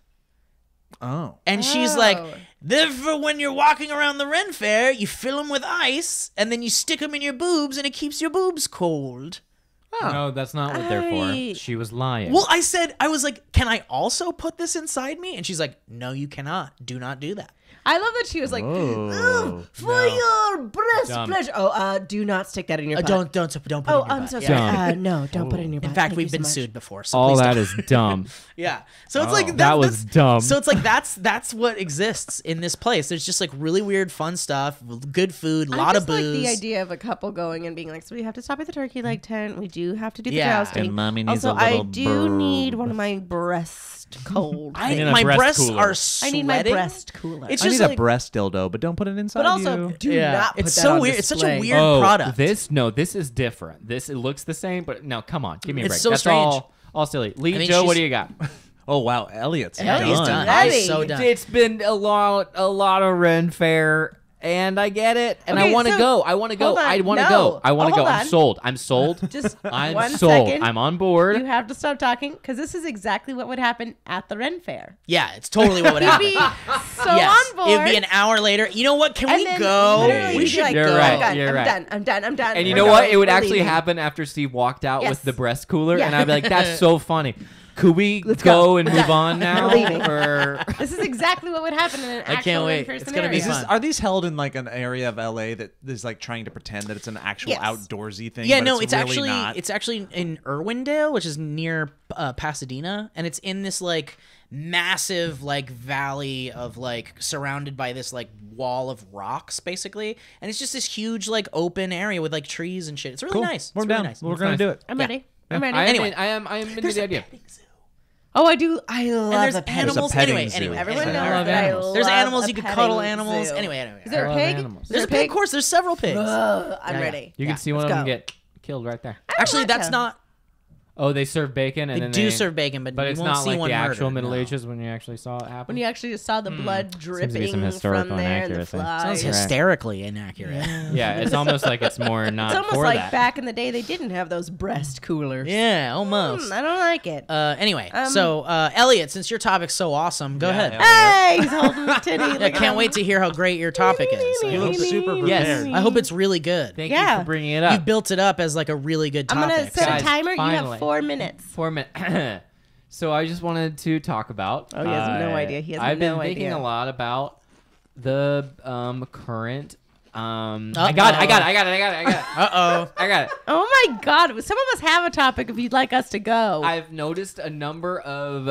Oh. And she's like, therefore, when you're walking around the Ren Fair, you fill them with ice, and then you stick them in your boobs, and it keeps your boobs cold. No, that's not what they're for. She was lying. Well, I was like, can I also put this inside me? And she's like, no, you cannot. Do not do that. I love that she was like, Whoa. for your breast Dumb. pleasure. Oh, do not stick that in your butt. Don't put it in Oh, your I'm butt. so Yeah. sorry. Dumb. No, don't put it in your butt. In fact, Thank we've you so been much. sued before. So all please that don't. is dumb. Yeah. So it's like That was dumb. So it's like that's what exists in this place. There's just like really weird, fun stuff, good food, a lot of booze. I like the idea of a couple going and being like, so we have to stop at the turkey leg tent. We do have to do the Yeah. jousting. And mommy needs also, a little I do need burp. one of my breasts cold. need a My breast breasts cooler. are I sweating. need my breast cooler. It's I just need like, a breast dildo, but don't put it inside but also, you. do Yeah. not put It's that so on weird. It's such a display. weird Oh, product. this is different. It looks the same, but no, come on, give me a It's break. so That's strange. all silly. Lee, I mean, Joe, what she's- do you got? Oh wow, Elliott's Elliott's done. Ready. He's so done. It's been a lot of Ren Faire, and I get it, and Okay, I want to so- go. I want to go. hold on. I want to No. go. I want to Oh, go. hold I'm on. sold. I'm sold. Just I'm one sold. second. I'm on board. You have to stop talking because this is exactly what would happen at the Ren Fair. Yeah, it's totally what would You'd happen. be so Yes, on board. it'd be an hour later. You know what? Can and we then go? literally We you'd be should like, You're go. right. I'm You're right. done. I'm done. And you We're know what? going. It would We're actually leaving. happen after Steve walked out Yes. with the breast cooler, Yeah. and I'd be like, "That's so funny." Could we Let's go go. and move on now? We're leaving. Or This is exactly what would happen in an I actual can't wait. in-person It's gonna be area. fun. Are these held in like an area of LA that is like trying to pretend that it's an actual Yes. outdoorsy thing? Yeah, but no, it's it's really not? actually in Irwindale, which is near Pasadena, and it's in this like massive like valley of like surrounded by this like wall of rocks basically, and it's just this huge like open area with like trees and shit. It's really Cool. nice. We're it's down. really nice. We're It's gonna nice. do it. I'm Yeah. ready. I'm ready. Anyway. I am into There's the a idea. petting zoo. Oh, I do. I love And there's a pet. animals. petting Anyway, zoo. anyway, Everyone anyway. knows love that animals. I There's love animals a you could petting cuddle animals. zoo. Anyway. Is there I a love pig? animals. Is There's there a pig. Of course, there's several pigs. I'm Yeah, ready. You Yeah. can see one Let's of them go. get killed right there. Actually, want that's to. not. Oh, they serve bacon, and They then do serve bacon, but you it's won't not see like one the actual murdered, Middle no. Ages when you actually saw it happen. When you actually just saw the blood to be dripping some from historical there and the inaccuracy. flies. Sounds Right. hysterically inaccurate. Yeah, it's almost like it's more not It's almost for like that. back in the day they didn't have those breast coolers. Yeah, almost. I don't like it. Anyway, so Elliot, since your topic's so awesome, go ahead. Hey, he's holding the titty. I can't wait to hear how great your topic is. He looks super prepared. Yes, I hope it's really good. Thank Yeah. you for bringing it You up. built it up as like a really good I'm topic. gonna set Guys, a timer. You finally. have 4 minutes. 4 minutes. So I just wanted to talk about. Oh, he has no idea. He has I've no been thinking idea. a lot about the current. I Uh-oh. got it. I got it. Uh-oh. I got it. Oh my God! Some of us have a topic. If you'd like us to go, I've noticed a number of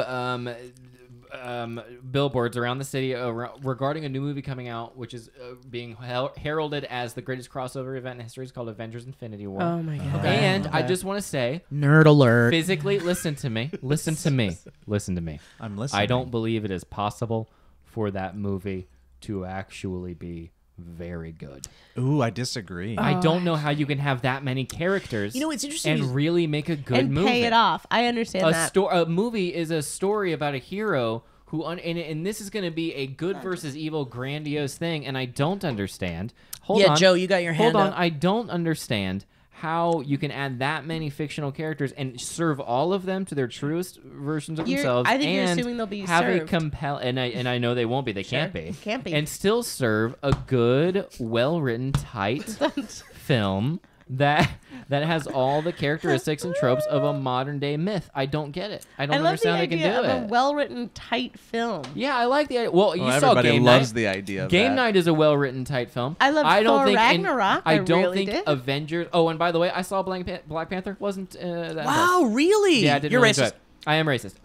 billboards around the city regarding a new movie coming out, which is being heralded as the greatest crossover event in history. It's called Avengers: Infinity War. oh my God! And I just want to say, Nerd alert. physically, listen to me. Listen to me. Listen to me. I'm listening. I don't believe it is possible for that movie to actually be very good. Ooh, I disagree. I don't know how you can have that many characters. You know, it's interesting. and really make a good and movie. pay it off. I understand that. A movie is a story about a hero who, and this is going to be a good versus evil, grandiose thing. And I don't understand. Hold Yeah, on, Joe, you got your hand Hold on, up. I don't understand how you can add that many fictional characters and serve all of them to their truest versions of themselves. I think you're and assuming they'll be have served. a compel. And I know they won't be. They can't be. Can't be. And still serve a good, well-written, tight film that has all the characteristics and tropes of a modern day myth. I don't get it. I don't I love the understand how they can idea do of it. a well-written, tight film. Yeah, I like the idea. Well, you saw everybody Game loves Night. the idea of Game that. Night is a well-written, tight film. I loved don't Thor think Ragnarok. I I don't really think did. Avengers. Oh, and by the way, I saw Black Panther. Wasn't that Wow, really? impressed. Yeah, I didn't You're really enjoy racist. it. I am racist.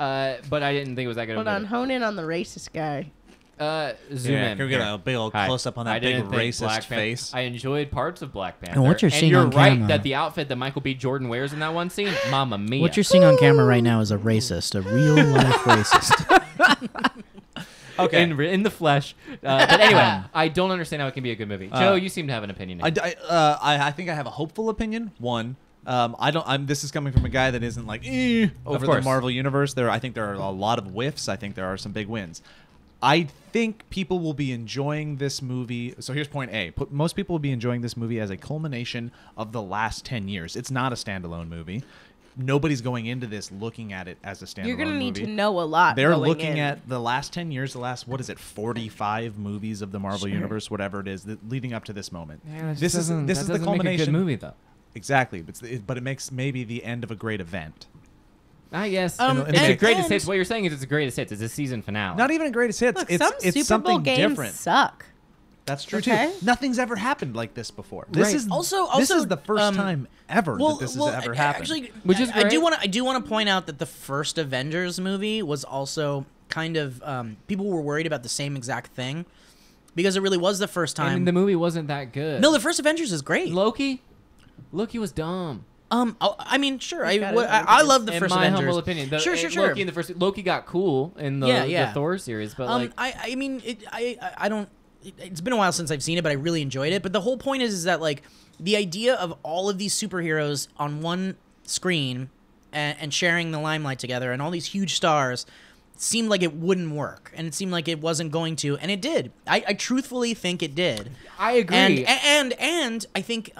But I didn't think it was that good. Hold of a on, movie. hone in on the racist guy. Zoom Yeah, in. can we get here. a big old Hi. close-up on I that big didn't think racist Black Panther- face? I enjoyed parts of Black Panther. what you're seeing you're on right camera- that the outfit that Michael B. Jordan wears in that one scene, Mamma Mia. What you're seeing on camera right now is a racist, a real life racist. Okay. in the flesh. But anyway, I don't understand how it can be a good movie. Joe, you seem to have an opinion. Here. I think I have a hopeful opinion. One, This is coming from a guy that isn't like over the course. Marvel universe. I think there are a lot of whiffs. I think there are some big wins. I think people will be enjoying this movie. So here's point A. Most people will be enjoying this movie as a culmination of the last 10 years. It's not a standalone movie. Nobody's going into this looking at it as a standalone movie. You're going to need to know a lot. They're going looking in. at the last 10 years, 45 movies of the Marvel Universe, whatever it is, leading up to this moment. Yeah, this is the culmination. Make a good movie, though. Exactly, but it makes maybe the end of a great event. I guess and it's a greatest hits. What you're saying is it's a greatest hits. It's a season finale. Not even a greatest hits. Look, it's some it's Super something Bowl games different. suck. That's true Okay. too. Nothing's ever happened like this before. This Right. is Also, this is the first time ever that this has ever happened. Actually, Which is I do great. want to point out that the first Avengers movie was also kind of people were worried about the same exact thing because it really was the first time. I mean, the movie wasn't that good. No, the first Avengers is great. Loki was dumb. I mean, sure. He's got his I love the In first my Avengers. humble opinion, Sure. Loki in the first Loki got cool in the, Yeah. the Thor series, but I mean, I don't. It's been a while since I've seen it, but I really enjoyed it. But the whole point is that like the idea of all of these superheroes on one screen and sharing the limelight together, and all these huge stars, seemed like it wouldn't work, and it seemed like it wasn't going to, and it did. I truthfully think it did. I agree. And I think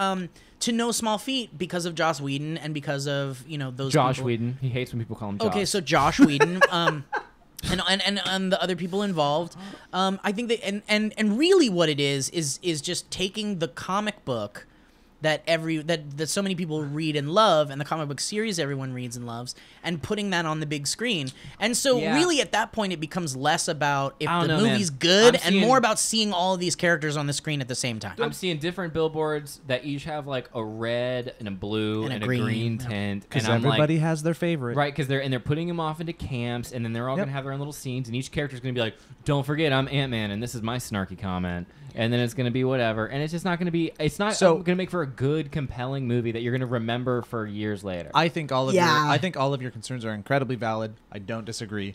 to no small feat because of Joss Whedon and because of those Josh people. Whedon. He hates when people call him Josh. Okay, so Josh Whedon, and the other people involved, I think that and really what it is just taking the comic book that so many people read and love, and the comic book series everyone reads and loves, and putting that on the big screen. And so really at that point it becomes less about if the movie's good and more about seeing all of these characters on the screen at the same time. I'm seeing different billboards that each have like a red and a blue and a green tint, Because and I'm everybody has their favorite. right, because they're putting them off into camps, and then they're all gonna have their own little scenes, and each character's gonna be like, "Don't forget, I'm Ant-Man, and this is my snarky comment," and then it's gonna be whatever, and it's just not gonna be. It's not gonna make for a good, compelling movie that you're gonna remember for years later. I think all of your concerns are incredibly valid. I don't disagree.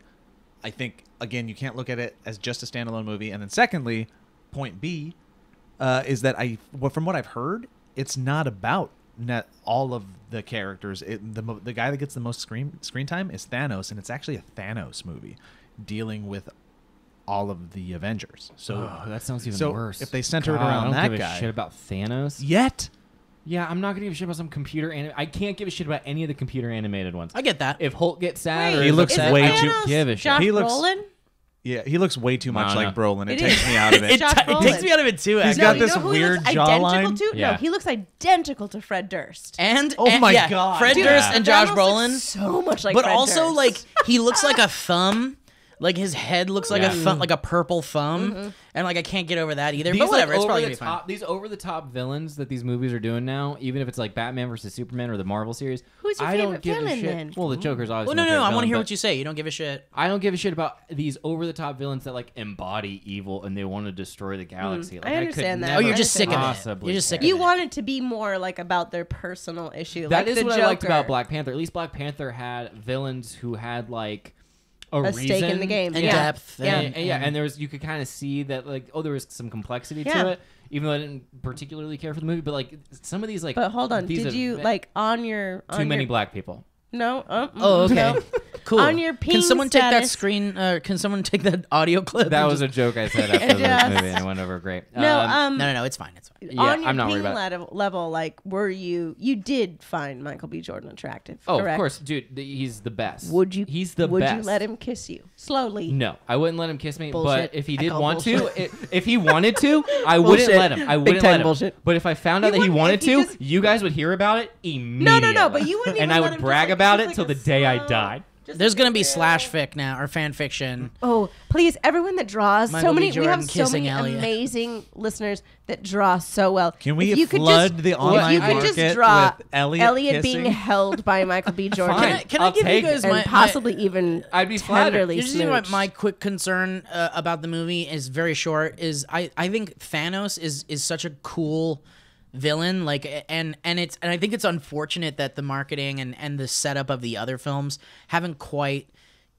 I think again you can't look at it as just a standalone movie. And then secondly, point B is that from what I've heard, it's not about all of the characters. The guy that gets the most screen time is Thanos, and it's actually a Thanos movie dealing with all of the Avengers. So that sounds even worse. If they center it God, around that I don't give guy, a shit about Thanos. yet. Yeah, I'm not gonna give a shit about some computer I can't give a shit about any of the computer animated ones. I get that. If Hulk gets sad, Wait, or He looks upset, way I too- don't give a shit. Josh He looks- Brolin? Yeah, he looks way too much No, like no. Brolin. It It takes is. me out of it. It Josh takes Brolin. me out of it too. He's Actually. got No, this you know who he weird looks identical jawline. to? Yeah. No, he looks identical to Fred Durst. And Oh my yeah, God. Fred Dude, Durst and Josh Thanos Brolin. looks so much like But Fred also Durst. like he looks like a thumb. Like his head looks like a thumb, like a purple thumb, and like I can't get over that either. But whatever, it's probably gonna be fine. These over the top villains that these movies are doing now, even if it's like Batman versus Superman or the Marvel series, Who's your I don't favorite give a villain, shit. then? Well, the Joker's Well, obviously. no, my no, favorite I want to villain, hear but what you say. You don't give a shit. I don't give a shit about these over the top villains that like embody evil and they want to destroy the galaxy. Like, I understand could that. never Oh, you're just sick of it. possibly You're just sick care. of You want it to be more like about their personal issue. That like is the what Joker. I liked about Black Panther. At least Black Panther had villains who had like a A stake in reason the game. And Yeah. depth. Yeah. and there was, you could kind of see that like, oh, there was some complexity Yeah. to it, even though I didn't particularly care for the movie. But like some of these like, But hold on, these did you event- like on your too many your, black people? No. Oh, okay. No. Cool. On your can ping someone take that status- screen? Can someone take that audio clip? That and was just- a joke I said after It the just- movie, and it went over great. No. No, it's fine. It's fine. Yeah, on your I'm not worried ping about level, like, were you did find Michael B. Jordan attractive? Oh, correct? of course, dude. He's the best. Would you? He's the would best. you let him kiss you slowly? No, I wouldn't let him kiss me. Bullshit. But if he I did call want bullshit. to, if he wanted to, I wouldn't Bullshit. let him. I Big wouldn't time let him. bullshit. But if I found out You that he wouldn't- wanted if he to, just- you guys would hear about it immediately. No, but you wouldn't even And I let would him just, brag like, about just it like till a the day I slow- died. just There's like gonna a be real- slash fic now or fan fiction. Oh, please, everyone that draws Michael so B. many. We Jordan have so kissing many Elliott. amazing listeners that draw so well. Can we If you could flood just, the online if you could just market draw with Elliott being kissing? held by Michael B. Jordan, Fine. Can I I'll give you take guys it. and my possibly even I'd be flattered. tenderly Here's just smooch. my quick concern about the movie is very short. Is I think Thanos is such a cool villain, like, and I think it's unfortunate that the marketing and the setup of the other films haven't quite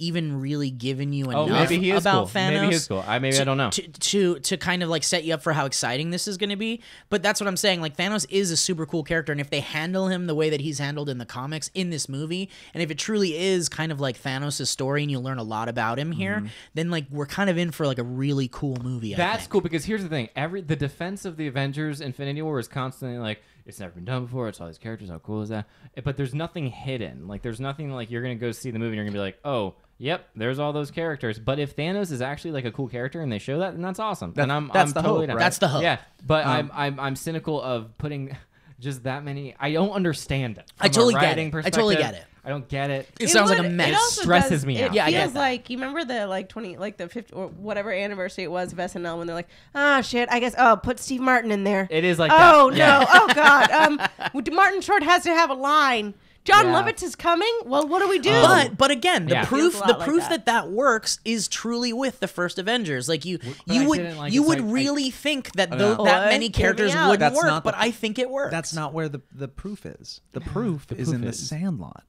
even really given you enough maybe he is about cool. Thanos. Maybe he is cool. I don't know. To kind of like set you up for how exciting this is going to be. But that's what I'm saying. Like Thanos is a super cool character, and if they handle him the way that he's handled in the comics in this movie, and if it truly is kind of like Thanos' story, and you learn a lot about him here, then like we're kind of in for like a really cool movie. That's cool because here's the thing: the defense of the Avengers: Infinity War is constantly like, it's never been done before. It's all these characters. How cool is that? But there's nothing hidden. Like there's nothing like you're gonna go see the movie and you're gonna be like, oh. Yep, there's all those characters. But if Thanos is actually like a cool character and they show that, then that's awesome. That's I'm the totally hope, down. right? That's the hope. Yeah, but I'm cynical of putting just that many. I don't understand it. I totally get it. I totally get it. I don't get it. It sounds like a It mess. also stresses me out. Yeah, I It get feels that. like, you remember the like 20, like the 50 or whatever anniversary it was of SNL when they're like, shit, I guess, put Steve Martin in there. It is like that. Oh, no. Yeah. Oh, God. Martin Short has to have a line. John Yeah. Lovitz is coming. Well, what do we do? But again, the Yeah. proof Feels a lot like that works is truly with the first Avengers. Like you I would didn't like- you it's would like- really think that know. that many Hear me characters out. wouldn't That's work, not but the- I think it works. That's not where the proof is. The proof is in the Sandlot,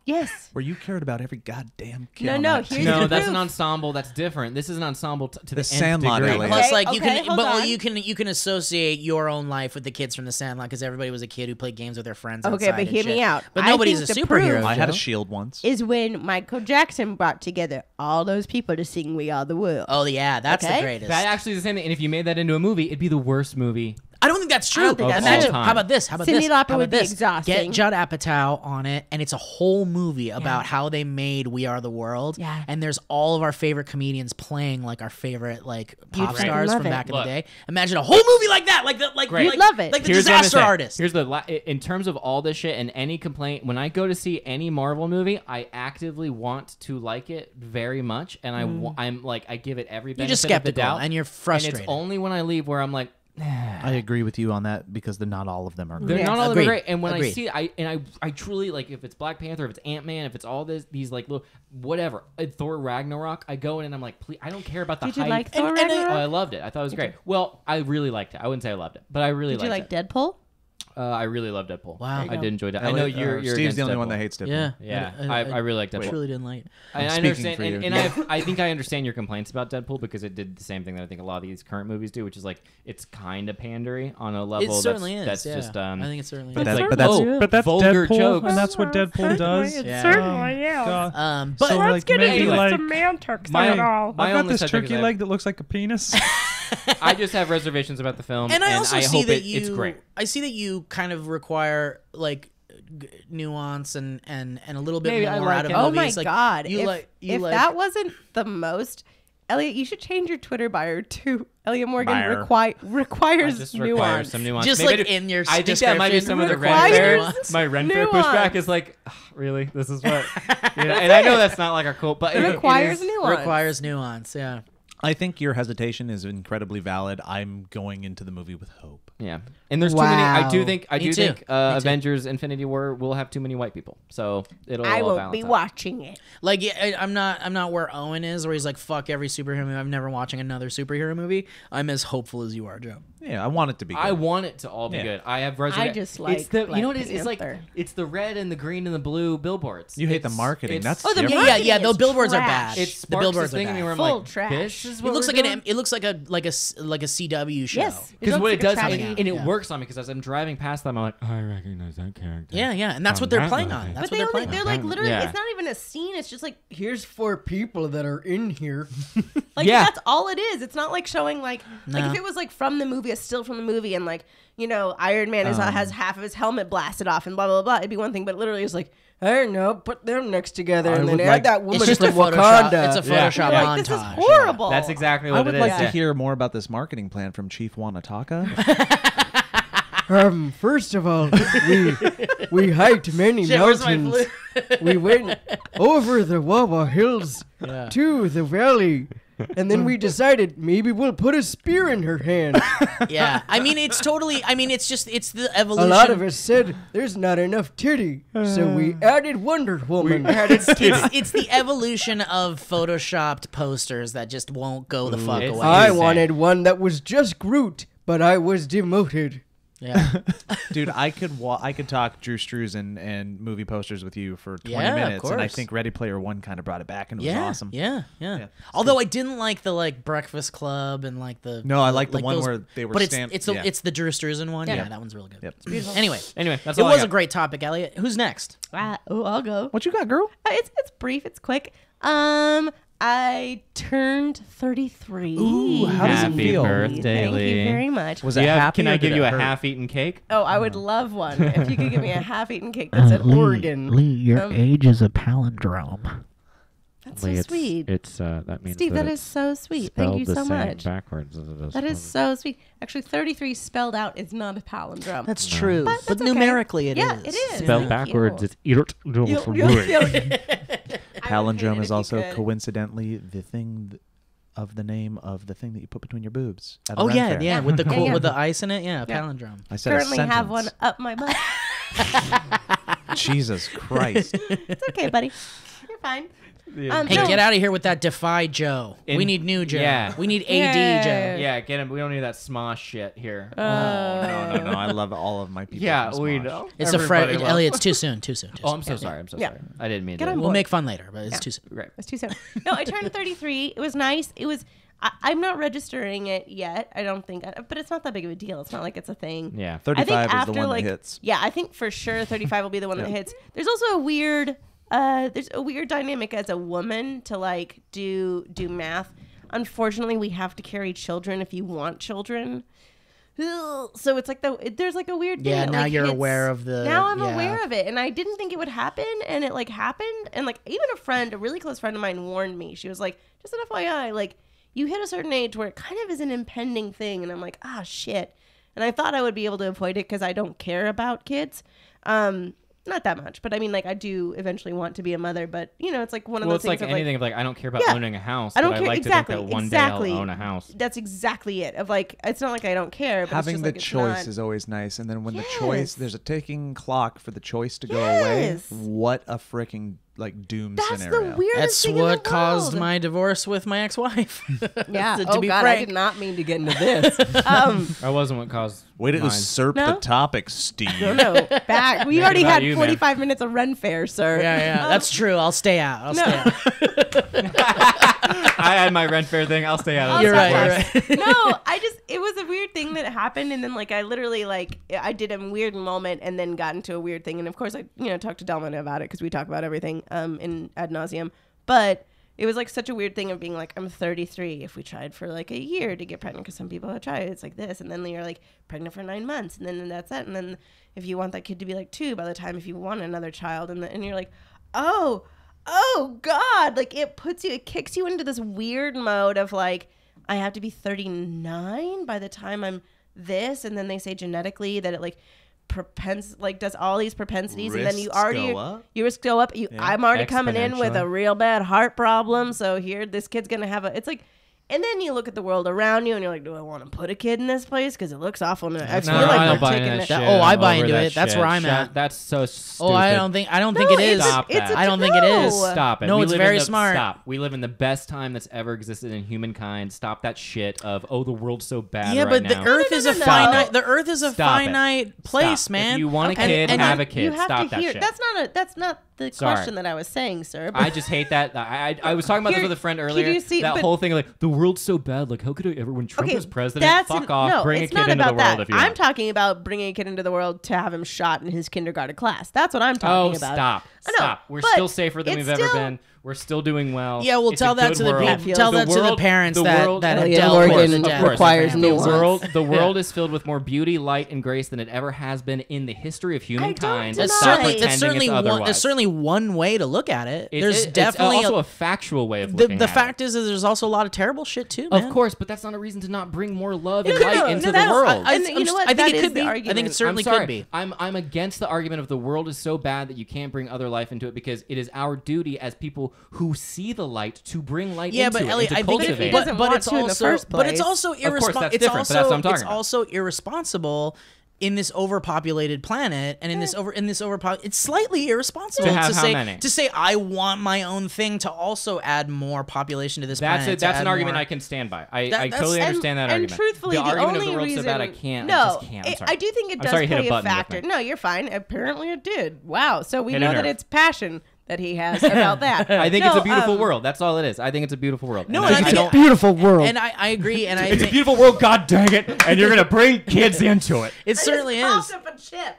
Yes. where you cared about every goddamn kid. No, on no, that here's team. No, the that's proof. an ensemble. That's different. This is an ensemble to the nth Sandlot, degree. Elliott. Plus, like you okay, can, hold but on. you can associate your own life with the kids from the Sandlot because everybody was a kid who played games with their friends. Okay, outside but and hear me shit. out. But I nobody's a think the superhero. proof I had a Joe. shield once. Is when Michael Jackson brought together all those people to sing "We Are the World." Oh yeah, that's Okay. the greatest. That actually is the same thing. And if you made that into a movie, it'd be the worst movie. I don't think that's true. I don't think that's Imagine, true. how about this? How about Cyndi this? Lauper How about would be this? exhausting. Get Judd Apatow on it, and it's a whole movie about how they made "We Are the World." Yeah. And there's all of our favorite comedians playing like our favorite like pop fucking stars love from it. back in Look. the day. Imagine a whole movie like that, like Great. You'd love it. like the Here's what I'm gonna disaster say. artist. Here's in terms of all this shit and any complaint. When I go to see any Marvel movie, I actively want to like it very much, and I'm like I give it every benefit You're just of the skeptical, doubt, and you're And frustrated. it's only when I leave where I'm like, I agree with you on that because not all of them are. they're Good. not all of them Agreed. are great. And when I Agreed. see it, I truly like if it's Black Panther, if it's Ant-Man, if it's all these like little whatever Thor Ragnarok, I go in and I'm like, please, I don't care about the Did you hype. like Thor and- Ragnarok? Oh, I loved it. I thought it was great. Well, I really liked it. I wouldn't say I loved it, but I really Did you liked like it. Deadpool? I really love Deadpool. Wow. There you I go. did enjoy that. I know Elliott, you're Steve's against the only Deadpool. one that hates Deadpool. Yeah, Yeah, I really like Deadpool. I truly didn't like it. I speaking understand, for you. and I think I understand your complaints about Deadpool because it did the same thing that I think a lot of these current movies do, which is like it's kind of pandery on a level. It certainly is. That's yeah. just I think it certainly But is. that- but that's- But that's vulgar Deadpool, jokes. and that's what Deadpool does. Yeah. Certainly, yeah. God. But So, like, maybe like semantics My- at all. my I've got only this setback is turkey I- leg that looks like a penis. I just have reservations about the film, and I also see hope that it's great. I see that you kind of require like nuance and a little bit Maybe more I like out of it. Oh my movies. Like, God! You if that wasn't the most, Elliot, you should change your Twitter bio to Elliot Morgan Buyer. requires Just nuance. requires some nuance. Just Maybe like in your I think that might be some of the Ren Requires Faire. My Ren Faire nuance. pushback is like, "Ugh, really, this is what. And I know that's not like our quote, but It requires it is, nuance. requires nuance. Yeah. I think your hesitation is incredibly valid. I'm going into the movie with hope. Yeah, and there's too many. I do Wow. think. Me too. Me too. Avengers: Infinity War will have too many white people, so it'll. I all won't balance be out. watching it. Like yeah, I'm not where Owen is, where he's like, "Fuck every superhero movie. I'm never watching another superhero movie." I'm as hopeful as you are, Joe. Yeah, I want it to be good. I want it to all be Yeah. good. I have just like it's the you Black know what it is? It's like Panther. it's the red and the green and the blue billboards. You hate the It's- marketing. it's- That's the different. Yeah, marketing the is billboards are trash. bad. It The sparks billboards this are thing in me bad. where I'm Full like, trash. this is what It looks we're like doing? it looks like a CW show. Yes, Because what it does, trashy. and it works on me because as I'm driving past them, I'm like, I recognize that character. Yeah, and that's Oh, what they're that playing movie. on. That's But what they they're only, playing they're on. like literally, Yeah. it's not even a scene. It's just like Here's 4 people that are in here. Like Yeah. that's all it is. It's not like showing like No. if it was like from the movie, a still from the movie, and like Iron Man has half of his helmet blasted off and blah blah blah. It'd be one thing, but literally it's like I don't know, put them next together I and then would add like- that woman It's just from a Photoshop. Wakanda. It's a Yeah. Photoshop like, montage. this is yeah. horrible. That's exactly what I would it like is. to Yeah. hear more about this marketing plan from Chief Wanataka. First of all, we hiked many Shit, where's my mountains. We went over the Wawa Hills Yeah. to the valley, and then we decided maybe we'll put a spear in her hand. Yeah, I mean it's totally. I mean it's the A evolution. lot of us said there's not enough titty, so we added Wonder Woman. It's the evolution of photoshopped posters that just won't go the fuck It's away. I insane. wanted one that was just Groot, but I was demoted. Yeah. Dude, I could talk Drew Struzan and movie posters with you for 20 Yeah, of minutes, and I course. think Ready Player One kind of brought it back, and it was awesome. Yeah. Although I didn't like the Breakfast Club and the No, I like the one those, where they were but stamped. it's the Drew Struzan one. Yeah. Yeah, that one's really good. Yep. It's beautiful. Anyway, Anyway, that's it all I was a got. great topic, Elliot. Who's next? I'll go. What you got, girl? It's brief. It's quick. I turned 33. Ooh, how does it Happy feel? birthday, Thank Lee. you very much. Was it happy? Can or I did give it you a hurt? half-eaten cake? Oh, I would love one. If you could give me a half-eaten cake that said Oregon. Lee, your age is a palindrome. That's so sweet. It's that means Steve, that that is it's so sweet. spelled Thank you the so same much. backwards as it is That is spelled. so sweet. Actually, 33 spelled out is not a palindrome. That's true, But but that's okay. numerically it is. Yeah, it is. Spelled Thank backwards. you. It's Irt. Palindrome is also could. coincidentally the thing of the name of the thing that you put between your boobs. At a Oh Ren yeah, Faire. yeah, with the Yeah, yeah. with the ice in it. Yeah, Yeah. palindrome. I said Currently a have one sentence. up my butt. Jesus Christ. It's okay, buddy. You're fine. Hey, No. get out of here with that Defy Joe. We In- need new Joe. yeah. We need AD Yeah. Joe. Yeah, get him. We don't need that smosh shit here. No, I love all of my people. yeah, from we Smosh. know. It's a Everybody Fred. loves- Elliot, it's too soon. Too soon. Too Oh, soon. I'm so sorry. I'm so Yeah. sorry. I didn't mean Get to. on We'll board. make fun later, but it's Yeah. too soon. Right. It's too soon. No, I turned 33. It was nice. It was. I'm not registering it yet. I don't think. But it's not that big of a deal. It's not like it's a thing. Yeah. I 35 think is after the one like that hits. yeah, I think for sure 35 will be the one that hits. There's also a weird dynamic as a woman to like do math. Unfortunately, we have to carry children if you want children. Ugh. So it's like there's like a weird thing. Yeah, that, now like, you're hits- aware of the. Now I'm yeah. aware of it, and I didn't think it would happen, and it like happened, and like even a really close friend of mine warned me. She was like, "Just an FYI, like you hit a certain age where it kind of is an impending thing," and I'm like, "Ah, shit." And I thought I would be able to avoid it because I don't care about kids, not that much, but I mean, like I do eventually want to be a mother, but you know, it's like one of Well, those it's like things of anything of like I don't care about Yeah. owning a house, I don't but care I like exactly. to think that one exactly. day I'll own a house. That's exactly it. Of like, it's not like I don't care, but Having it's just the like, it's choice not- is always nice, and then when the Yes. choice, there's a ticking clock for the choice to go away. Yes. What a freaking like doom That's scenario. the weirdest That's thing in what the caused world. my divorce with my ex-wife. Yeah. To Oh be God, I frank. did not mean to get into this. That wasn't what caused. Way to mine. usurp No? the topic, Steve. No, back. We Make it already about had you, man. 45 minutes of Ren Faire, sir. Yeah, that's true. I'll stay out. I'll No. stay out. I had my Ren Faire thing. I'll stay out of You're this. right. You're right. No, it was a weird thing that happened, and then like I literally like I did a weird moment, and then got into a weird thing, and of course I talked to Delman about it because we talk about everything in ad nauseum, but. It was like such a weird thing of being like, I'm 33. If we tried for like a year to get pregnant, because some people have tried, it's like this. And then you're like pregnant for 9 months. And then that's that. And then if you want that kid to be like 2 by the time if you want another child. And you're like, oh God. Like it kicks you into this weird mode of like, I have to be 39 by the time I'm this. And then they say genetically that it like does all these propensities, and then you risk go up. I'm already coming in with a real bad heart problem, so here this kid's gonna have it's like, and then you look at the world around you and you're like, do I want to put a kid in this place because it looks awful? I feel No, like I don't we're buy taking into it. that shit. Oh, I I'm buy over into that it. That's shit. where I'm at. That's so stupid. Oh, I don't think No, it is. Stop that. I don't think it is. Stop it. No, We it's live in very the- smart. Stop. We live in the best time that's ever existed in humankind. Stop that shit of the world's so bad Yeah, right but now. the Earth is a no. finite. The Earth is a Stop it. finite place, Stop. man. If you want a Okay. kid, And have I- a kid. You have Stop to that hear. shit. That's not the Sorry. question that I was saying, sir. I just hate that. I was talking about this Here, with a friend could earlier. you see- that but- whole thing of like the world's so bad. Like how could I ever? When Trump was president, fuck off. No, bring a it's kid not into the about world that. if you I'm want. talking about bringing a kid into the world to have him shot in his kindergarten class. That's what I'm talking about. Stop. I know, Stop. We're but still safer than it's we've ever still- been. We're still doing well. Yeah, well, It's a tell that good to the world. people. Tell that to the world- parents the that world- that Elliott, Adele Oregon was a requires family. The nuance. world is filled with more beauty, light, and grace than it ever has been in the history of humankind. deny Stop it. pretending That's certainly it's one. otherwise. That's certainly one way to look at it. There's It's definitely also a factual way of the looking at fact it. is that there's also a lot of terrible shit too, man. Of course, but that's not a reason to not bring more love No, and no, light no, into no, the that's- world. And you know what? I think That it is could the be. I argument. think it certainly I'm sorry. could be. I'm against the argument of the world is so bad that you can't bring other life into it because it is our duty as people who see the light to bring light Yeah, into but it Elliot, and I to think cultivate it it. doesn't want it's to in the also first but it's place. also Of course, that's irresponsible. It's different, but that's what I'm also talking it's about. also irresponsible in this overpopulated planet and in this it's slightly irresponsible To have how say many? to say I want my own thing to also add more population to this planet. That's an argument I can stand by. I totally understand that argument. And truthfully, the argument only of the world's reason so bad I can't. No, I just can't. I'm sorry. I do think it I'm does sorry, hit play a a button with factor. me. No, you're fine. Apparently, it did. Wow. So we Hit a know that nerve. it's passion that he has about that. I think No, it's a beautiful world. That's all it is. I think it's a beautiful world. No, And I It's think a beautiful world. and I agree, and I it's a think beautiful world. God dang it! And you're gonna bring kids into it. it certainly Popped is. up a chip.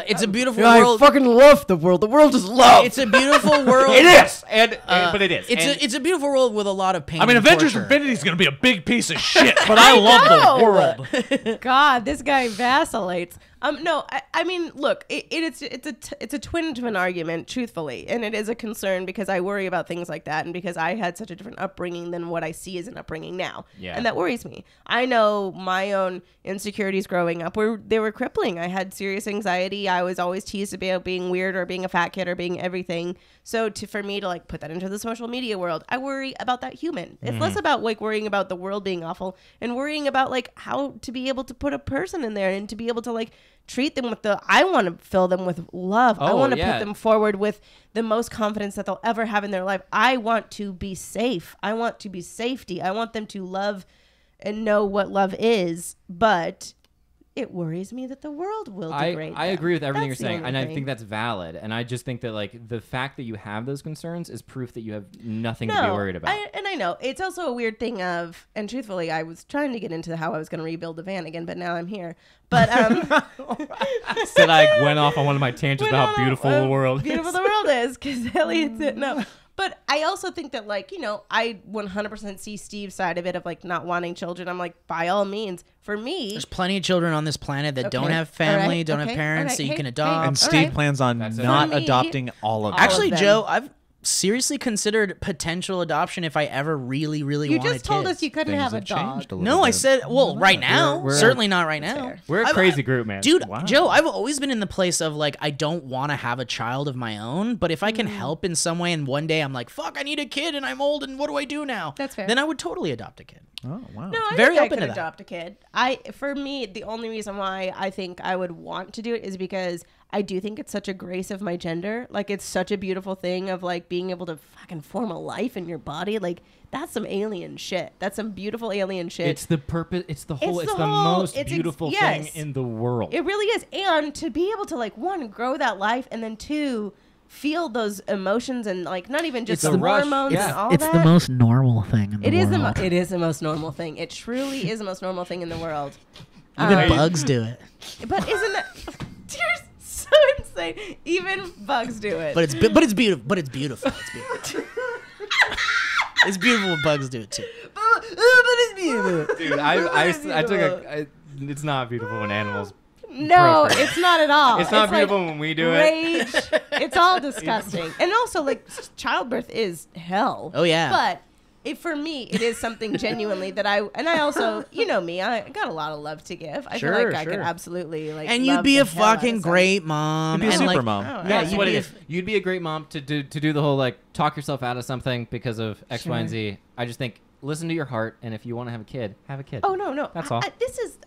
It's a beautiful Yeah, I world. fucking love the world. The world is love. It's a beautiful world. It is, but it is. It's a beautiful world with a lot of pain. I mean, and Avengers torture. Infinity is going to be a big piece of shit, but I love the world. God, this guy vacillates. No, I mean, look, it's a twin to an argument, truthfully, and it is a concern because I worry about things like that, and because I had such a different upbringing than what I see as an upbringing now, Yeah. and that worries me. I know my own insecurities growing up they were crippling. I had serious anxiety. I was always teased about being weird or being a fat kid or being everything. So for me to like put that into the social media world, I worry about that human. It's less about like worrying about the world being awful and worrying about like how to be able to put a person in there and to be able to like treat them with I want to fill them with love. I Oh, want to yeah. put them forward with the most confidence that they'll ever have in their life. I want to be safe. I want to be safety. I want them to love and know what love is, but it worries me that the world will degrade I them. agree with everything That's you're the saying, only and I thing. think that's valid. And I just think that like the fact that you have those concerns is proof that you have nothing to be worried about. I know. It's also a weird thing of, and truthfully, I was trying to get into how I was going to rebuild the van again, but now I'm here. But Said I went off on one of my tangents about how beautiful the world beautiful is. the world is, because Elliott said no. But I also think that, like, you know, I 100% see Steve's side of it of, like, not wanting children. I'm like, by all means, for me. There's plenty of children on this planet that don't Okay. have family, All right. don't have Okay. parents, All so you right. can Hey, adopt. hey. And All Steve right. plans on That's it. not For me, adopting all of them. Actually, them. Joe, I've seriously considered potential adoption if I ever really, really You wanted just told kids. us you couldn't Things have a have dog. changed a little No, I bit. said, well, right now. We're- Certainly not right now. fair. We're a crazy group, man. Dude, Wow. Joe, I've always been in the place of like, I don't want to have a child of my own, but if I can help in some way and one day I'm like, fuck, I need a kid and I'm old and what do I do now? That's fair. Then I would totally adopt a kid. Oh, wow. No, I Very think open I to could that. adopt a kid. For me, the only reason why I think I would want to do it is because I do think it's such a grace of my gender. Like, it's such a beautiful thing of like being able to fucking form a life in your body. Like, that's some alien shit. That's some beautiful alien shit. It's the purpose. It's the whole. It's It's the the whole- most it's beautiful yes. thing in the world. It really is. And to be able to like, one, grow that life, and then two, feel those emotions and like not even just It's the the rush. hormones Yeah. and all It's that. the most normal thing in the It is world. it is the most normal thing. It truly is the most normal thing in the world. Even bugs do it. But isn't that you're so insane? Even bugs do it. But it's beautiful. But it's beautiful. It's beautiful. It's beautiful when bugs do it too. but it's beautiful. Dude, I took a. It's not beautiful when animals. No, procreate. it's not at all. It's not like beautiful when we do it. rage. It's all disgusting. And also, like, childbirth is hell. Oh, yeah. But for me, it is something genuinely that I also, you know me, I got a lot of love to give. I feel Sure, like I could sure. absolutely like. And you'd love be the a hell out of fucking some- great mom. You'd be a and super like, mom. Oh, Yeah, Yeah, that's you'd what be it a is. You'd be a great mom to do the whole like talk yourself out of something because of X, Y, and Z. I just think listen to your heart, and if you want to have a kid, have a kid. Oh no! That's all.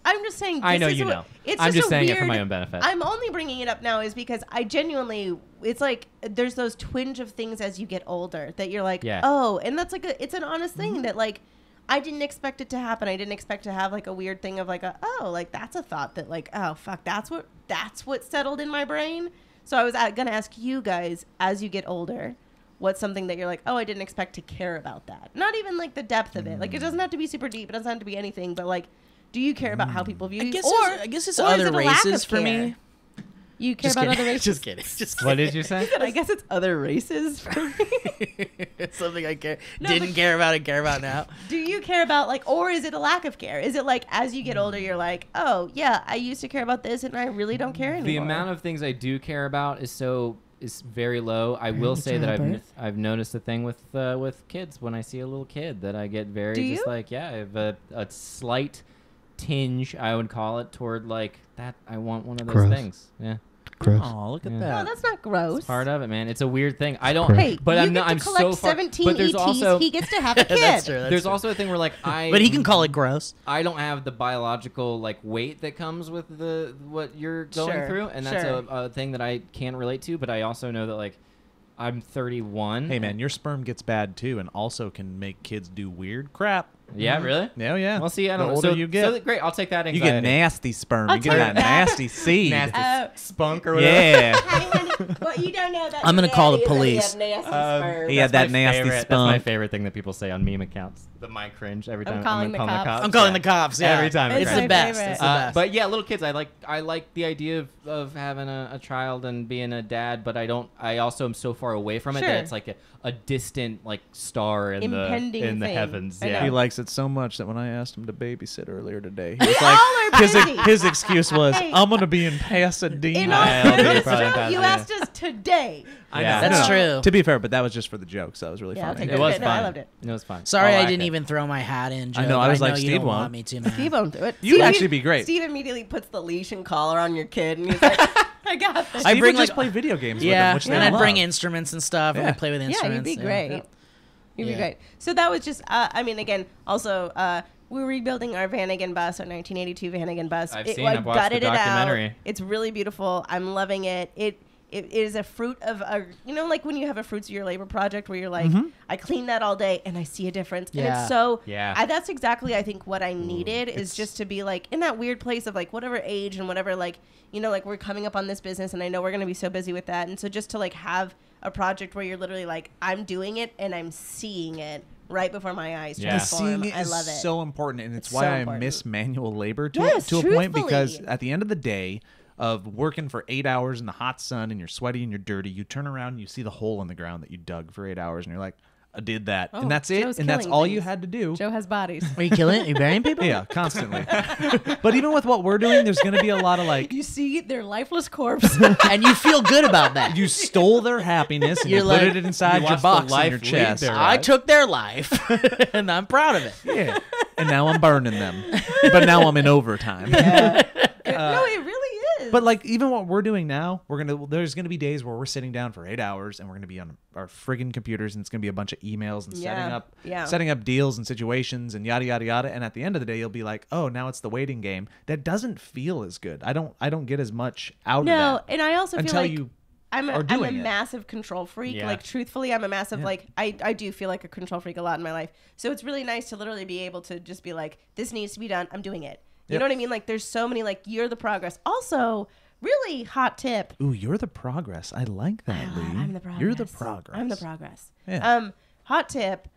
I'm just saying. I this know is you what- know. It's I'm just a saying it for weird- my own benefit. I'm only bringing it up now is because I genuinely, it's like there's those twinge of things as you get older that you're like, Yeah. oh, and that's like it's an honest thing that like I didn't expect it to happen. I didn't expect to have like a weird thing of like like that's a thought that like oh fuck that's what settled in my brain. So I was gonna ask you guys as you get older. What's something that you're like, oh, I didn't expect to care about that. Not even like the depth of it. Like it doesn't have to be super deep. It doesn't have to be anything. But like, do you care about how people view you? I guess it's or is other it a lack races of for me. care? You care Just about kidding. other races? Just kidding. Just What did you say? I guess it's other races for me. It's something I care. No, Didn't but- care about and care about now. Do you care about like, or is it a lack of care? Is it like as you get older, you're like, oh yeah, I used to care about this, and I really don't care anymore. The amount of things I do care about is very low. I will say that I've noticed a thing with kids when I see a little kid that I get very Do just you? like I have a slight tinge I would call it toward like that I want one of those Gross. things. Yeah. Gross. Oh, look at Yeah. No, that. that's not gross. Part of it, man. It's a weird thing. I don't. Hey, but you I'm get not. to I'm collect so far. 17 But there's ETs. also He gets to have a kid. That's true. there's also a thing where like I. But he can call it gross. I don't have the biological like weight that comes with what you're going Sure, through, and that's sure. a thing that I can't relate to. But I also know that like I'm 31. Hey, man, your sperm gets bad, too, and also can make kids do weird crap. Yeah, really? Yeah, yeah. Well, see, I don't The know. older So, you get, so great. I'll take that you anxiety. get nasty sperm. I'll You get take that that. nasty seed. Nasty spunk or whatever. Yeah. Well, you don't know that. I'm gonna call the daddy is police. a nasty sperm. He had that my nasty favorite, That's my spunk. favorite thing that people say on meme accounts. My cringe every time. calling the cops. I'm calling the cops. Yeah. Every time. It's It's the my best. favorite. It's the best. But yeah, little kids. I like the idea of having a child and being a dad, but I also am so far away from it Sure. that it's like a distant like star in Impending the thing. heavens. I Yeah. know. He likes it so much that when I asked him to babysit earlier today, he was all are like, busy. his excuse was, Hey. I'm going to be in Pasadena. In Yeah, all I'll be fairness, probably in Joe, you Pasadena. asked us today. I Yeah. know. That's No, true. To be fair, but that was just for the joke, so that was really Yeah, I'll funny. take It was No, I fun. loved it. It was fun. Sorry, I'll I act didn't it. even throw my hat in, Joe. I know, I but was like, you Steve don't won't. want me to, man. Steve won't do it. You'd Steve- actually be great. Steve immediately puts the leash and collar on your kid, and he's like, I got this. I Steve bring, would just like- play video games Yeah, with him, which and they I'd bring love. instruments and stuff, and Yeah. I'd play with Yeah, instruments. you'd be great. You'd be Yeah. great. So that was just, I mean, again, also, we're rebuilding our Vanagon bus, our 1982 Vanagon bus. I've seen, I've watched the gutted it out. documentary. It's really beautiful. I'm loving it. It is a fruit of a, you know, like when you have a fruits of your labor project where you're like, I clean that all day and I see a difference. And Yeah. it's so, Yeah. that's exactly, I think, what I needed is just to be like in that weird place of like whatever age and whatever, like, you know, like we're coming up on this business and I know we're going to be so busy with that. And so just to like have a project where you're literally like, I'm doing it and I'm seeing it right before my eyes Yeah. transform. Seeing it I is love it. so important, and it's It's why so I important. miss manual labor to, Yes, to a point, because truthfully. at the end of the day of working for 8 hours in the hot sun and you're sweaty and you're dirty, you turn around and you see the hole in the ground that you dug for 8 hours and you're like, I did that. Oh, and that's it. Joe's And that's killing all you things. had to do. Joe has bodies. Are you killing it? Are you burying people? Yeah, constantly. But even with what we're doing, there's going to be a lot of like, You see their lifeless corpse. And you feel good about that. you stole their happiness and You're you like- put it inside You your watched the box in life your leave chest. their I took their life, and I'm proud of it. Yeah. And now I'm burning them. But now I'm in overtime. No, it really is. But like even what we're doing now, there's gonna be days where we're sitting down for 8 hours and we're gonna be on our friggin' computers and it's gonna be a bunch of emails and setting up deals and situations and yada yada yada. And at the end of the day, you'll be like, oh, now it's the waiting game. That doesn't feel as good. I don't get as much out of no, that and I also feel until like you I'm are a doing it. massive control freak. Yeah. Like truthfully, I'm a massive like I do feel like a control freak a lot in my life. So it's really nice to literally be able to just be like, this needs to be done. I'm doing it. You Yep. know what I mean? Like there's so many like you're the progress. Also, really hot tip. Ooh, you're the progress. I like that, Lee. I'm the progress. You're the progress. I'm the progress. Yeah. Hot tip.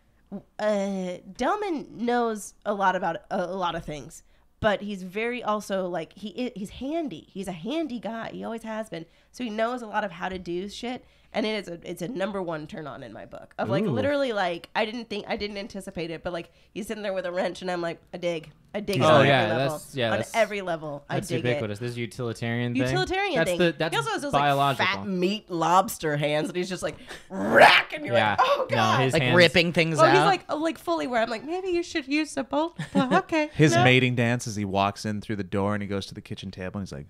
Delman knows a lot about a lot of things, but he's very also like he's handy. He's a handy guy. He always has been. So he knows a lot of how to do shit, and it's a number one turn on in my book of like Ooh. literally like I didn't anticipate it, but like he's sitting there with a wrench, and I'm like I dig it Oh, on yeah, every level. that's- yeah, on that's- every level. I That's dig ubiquitous. it. This is utilitarian thing. Utilitarian that's thing. That's he also has those biological. like fat meat lobster hands, and he's just like rack, and you're Yeah. like, oh god, No, his Like hands, ripping things oh, out. he's like fully where I'm like, maybe you should use the both. But okay. His No. mating dance as he walks in through the door and he goes to the kitchen table and he's like,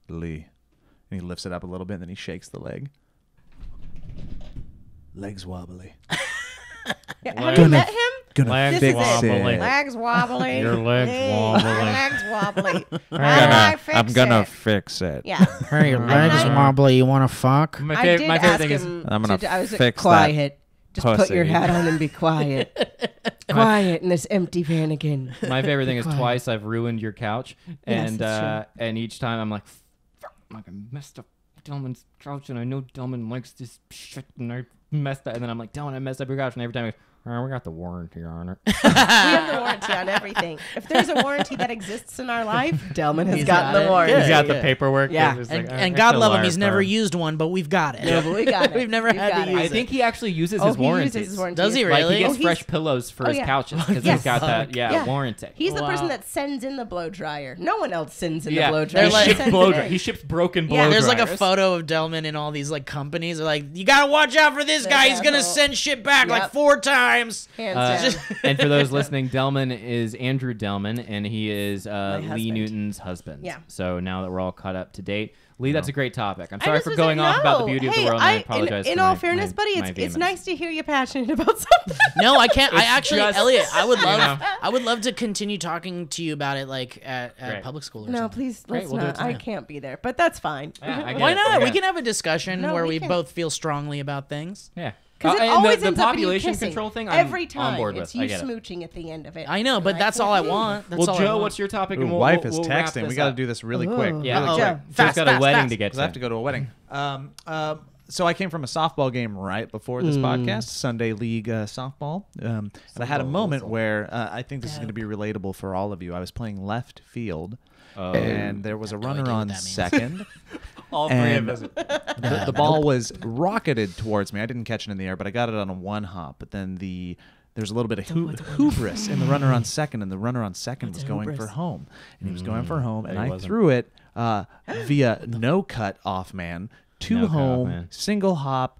Lee. And he lifts it up a little bit and then he shakes the leg. Legs wobbly. Yeah, have you met him? Gonna Legs This is fix it. wobbly. it. Legs wobbly. Your legs Hey, wobbly. my legs wobbly. How do I fix it? fix it. Yeah. Hey, your I legs mean, I- wobbly. You want to fuck? My, I fav- did my favorite ask thing is him. I'm gonna I was like, fix quiet. Just put your pussy. hat on and be quiet. Quiet in this empty van again. my favorite thing is Quiet. twice I've ruined your couch, Yes, and that's and each time I'm like, fuck, I messed up Delman's couch, and I know Delman likes this shit, and I messed up, and then I'm like, Delman, I messed up your couch, and every time I go, oh, we got the warranty on it. We have the warranty on everything. If there's a warranty that exists in our life, Delman has He's gotten got the it. warranty. He's got Yeah. the paperwork. Yeah. It's And, like, and I God feel love him, wired he's never for used one, but we've got it. No, but we got it. We've never We've had got to it. use I it. think he actually uses Oh, his he warranties. uses his warranty. Does he Like really? he gets Oh, fresh he's- pillows for oh, his yeah. couches because Yes. he's got that Yeah. warranty. He's the person Wow. that sends in the blow dryer. No one else sends in yeah, the blow he dryer. like- ships Sends blow it dry- in. He ships broken blow Yeah. There's like a dryers. photo of Delman in all these like companies. They're like, you gotta watch out for this That guy. He's gonna asshole. send shit back like Yep. 4 times. Hands down. And for those listening, Delman is Andrew Delman, and he is Lee husband. Newton's husband. Yeah. So now that we're all caught up to date, Lee, that's a great topic. I'm I sorry just for was going like, off about the no. beauty of Hey, the world, and I apologize. In for all my- fairness, my- buddy, my it's vehemence. nice to hear you're passionate about something. No, I can't. I actually, just- Elliot, I would love, know. I would love to continue talking to you about it, like at Great. public school or No, something. please, Great, let's we'll do not. it I tonight. can't be there, but that's fine. Yeah, I get Why it. not? We Yeah. can have a discussion No, where we we can. both feel strongly about things. Yeah. Because it and always the ends up population in you kissing. control thing, I'm Every time on board it's with. I you get it. smooching at the end of it. I know, but And that's all I can't- want. That's Well, all I Joe, want. what's your topic? Ooh, And wife is we'll wrap texting. this We got to up. do this really Ooh. quick. Yeah, Uh-oh. Joe. Joe's Fast, got a fast, wedding fast. to get Because I have to go to a wedding. So I came from a softball game right before this podcast, Sunday League softball. And I had a moment where I think this is going to be relatable for all of you. I was playing left field, and there was a runner idea what on that means. second. All three And of us. the ball was rocketed towards me. I didn't catch it in the air, but I got it on a one hop. But then there's a little bit of hubris in the runner on second, and the runner on second was going for home. And he was going for home, and he I wasn't. threw it via no cut off man to No cut off home, man. single hop,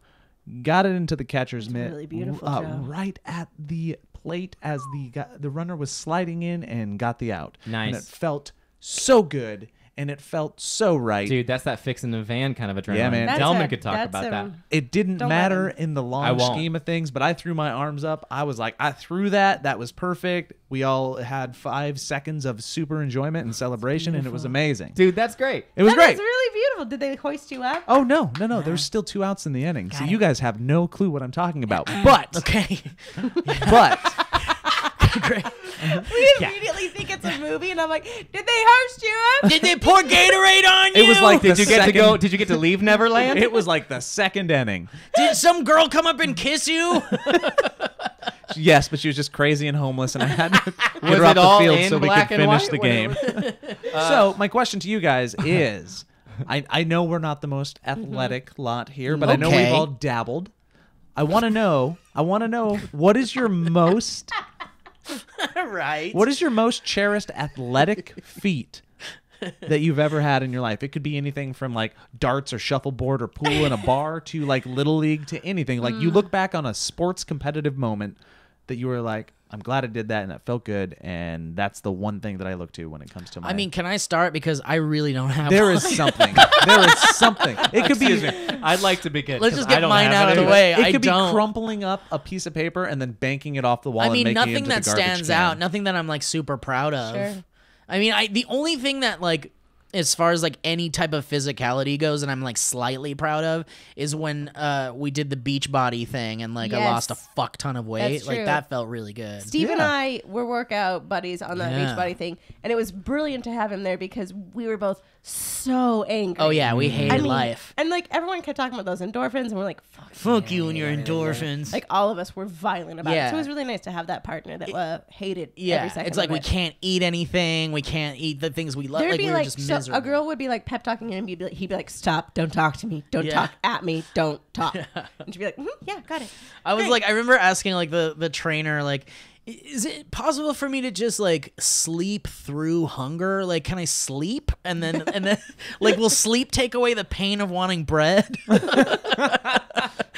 got it into the catcher's mitt, really beautiful, Joe. right at the plate as the runner was sliding in and got the out. Nice. And it felt so good, and it felt so right. Dude, that's that fixing the van kind of adrenaline. Yeah, man. That's Delman a- could talk that's about a- that. It didn't Don't let matter him. in the I long won't. scheme of things, but I threw my arms up. I was like, I threw that. That was perfect. We all had 5 seconds of super enjoyment and celebration, and it was amazing. Dude, that's great. It was That great. is really beautiful. Did they hoist you up? Oh, no. There's still 2 outs in the inning. So you guys have no clue what I'm talking about. But, Okay. but, Great. We immediately think it's a movie, and I'm like, did they host you up? Did they pour Gatorade on you? it was like Did the you get to second- go? Did you get to leave Neverland? It was like the second inning. Did some girl come up and kiss you? Yes, but she was just crazy and homeless, and I had to get Was her off it all the field in so we black could and finish white? the game. So my question to you guys is, I know we're not the most athletic lot here, but I know Okay. we've all dabbled. I want to know what is your most Right. what is your most cherished athletic feat that you've ever had in your life? It could be anything from like darts or shuffleboard or pool in a bar to like little league to anything. Like you look back on a sports competitive moment that you were like, I'm glad I did that and that felt good, and that's the one thing that I look to when it comes to my. I mean, can I start? Because I really don't have there one. is something. There is something. It could be. Excuse me. I'd like to begin. Let's 'cause just I get don't mine have out of the any. way. It I could be don't. crumpling up a piece of paper and then banking it off the wall. I mean, and making it nothing into that the garbage stands can. out. Nothing that I'm like super proud of. Sure. I mean, the only thing that like, as far as like any type of physicality goes, and I'm like slightly proud of, is when we did the beach body thing and like I Yes. lost a fuck ton of weight. That's Like true. that felt really good. Steve and Yeah. I were workout buddies on that Yeah. beach buddy thing, and it was brilliant to have him there because we were both so angry. Oh yeah, we hated I mean, life. and like everyone kept talking about those endorphins, and we're like, Fuck you and your endorphins. like all of us were violent about Yeah. it. So it was really nice to have that partner that hated yeah, every second. it's like of we it. can't eat anything. We can't eat the things we love. There'd Like be we were like just so miserable. a girl would be like pep talking him, and he'd be like, "Stop! Don't talk to me! Don't Yeah. talk at me! Don't talk!" And she'd be like, "Yeah, got it." I was Great. like, I remember asking like the trainer, like, is it possible for me to just like sleep through hunger? Like, can I sleep? And then like, will sleep take away the pain of wanting bread?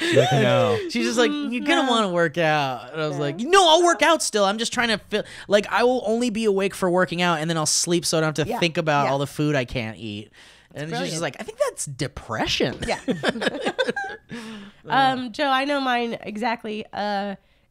No. She's just like, you're gonna want to work out. And I was like, no, I'll work out still. I'm just trying to feel like I will only be awake for working out, and then I'll sleep so I don't have to Yeah. think about Yeah. all the food I can't eat. And she's brilliant. just like, I think that's depression. Yeah. Joe, I know mine exactly.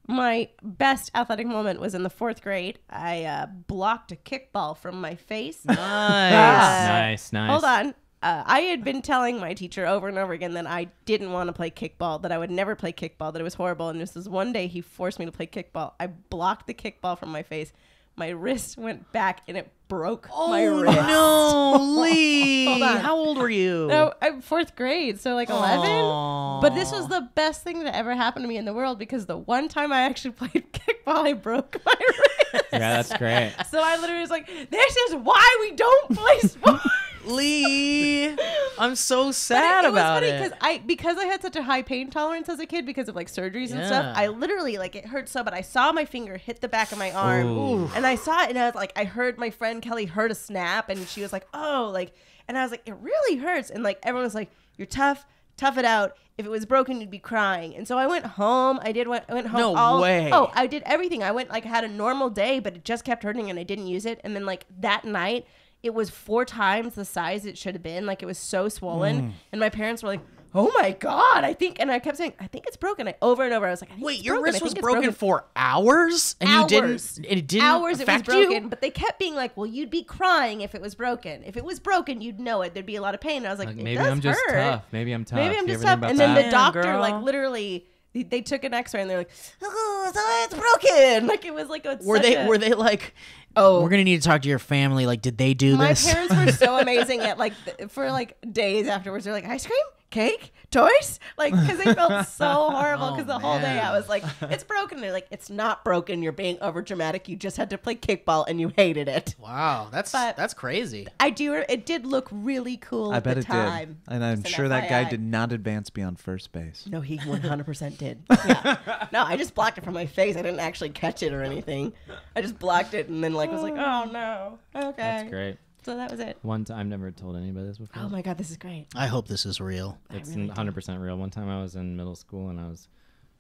My best athletic moment was in the 4th grade. I blocked a kickball from my face. Nice. Nice. Hold on. I had been telling my teacher over and over again that I didn't want to play kickball, that I would never play kickball, that it was horrible. And this was one day he forced me to play kickball. I blocked the kickball from my face. My wrist went back and it broke my wrist. no, Lee. Hold on. How old were you? No, I'm 4th grade, so like 11. Aw. But this was the best thing that ever happened to me in the world because the one time I actually played kickball, I broke my wrist. Yeah, that's great. So I literally was like, "This is why we don't play sports." Lee, I'm so But sad it was about funny it. because I had such a high pain tolerance as a kid because of like surgeries and stuff. Yeah. I literally like it hurt so bad. I saw my finger hit the back of my arm, Ooh. and I saw it, and I was like, I heard my friend Kelly heard a snap, and she was like, "Oh," like, and I was like, "It really hurts," and like everyone was like, "You're tough it out. If it was broken, you'd be crying." And so I went home. I went home. No way. Oh, I did everything. I went like had a normal day, but it just kept hurting, and I didn't use it. And then like that night, it was 4 times the size it should have been. Like, it was so swollen. And my parents were like, oh my God, and I kept saying, I think it's broken. Over and over, I was like, I think Wait, it's your broken. wrist was broken for hours? And Hours. it didn't Hours affect it was broken, you? but they kept being like, well, you'd be crying if it was broken. If it was broken, you'd know it. There's be a lot of pain. And I was like, maybe does I'm just hurt. tough. Maybe I'm tough. Maybe I'm You just ever tough. think about And then that? the doctor, girl. like, literally, they took an X-ray and they're like, oh, so it's broken. Like, it was like a. Were they like, Oh, we're gonna need to talk to your family? Like, did they do my this? parents were so amazing at like for like days afterwards. They're like, ice cream, cake, toys, like, because they felt so horrible. Because the whole day I was like, it's broken. They're like, it's not broken. You're being over dramatic. You just had to play kickball and you hated it. Wow, that's crazy. I do. It did look really cool. I at bet the it time. did. And I'm Just an sure that guy FYI. did not advance beyond first base. No, he 100% did. Yeah. No, I just blocked it from my face. I didn't actually catch it or anything. I just blocked it and then like was like, oh no. Okay. That's great. So that was it. One time, I've never told anybody this before. Oh my God, this is great. I hope this is real. It's really 100% real. One time I was in middle school and I was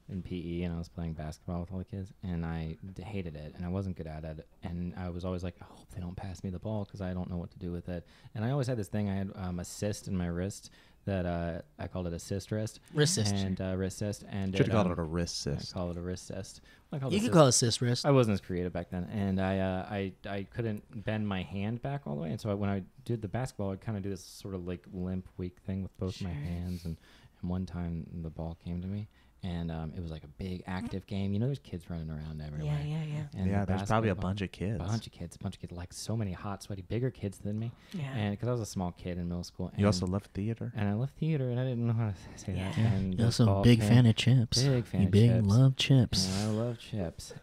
in PE and I was playing basketball with all the kids and I hated it and I wasn't good at it and I was always like, I hope they don't pass me the ball because I don't know what to do with it. And I always had this thing. I had a cyst in my wrist that I called it a cyst wrist. Wrist cyst. And wrist cyst. And Should have called it a wrist cyst. I call it a wrist cyst. You could call it cyst wrist. I wasn't as creative back then, and I couldn't bend my hand back all the way, and so when I did the basketball, I'd kind of do this sort of like limp, weak thing with both my hands, and one time the ball came to me, and it was like a big active game. You know, there's kids running around everywhere. Yeah. And Yeah, the there's probably a basketball- bunch of kids. A bunch of kids, like so many hot, sweaty, bigger kids than me. Yeah. And because I was a small kid in middle school. You also love theater. And I love theater, and I didn't know how to say that. And You're the also ball a big came- fan of chips. Big fan you of big chips. love chips. And I love chips.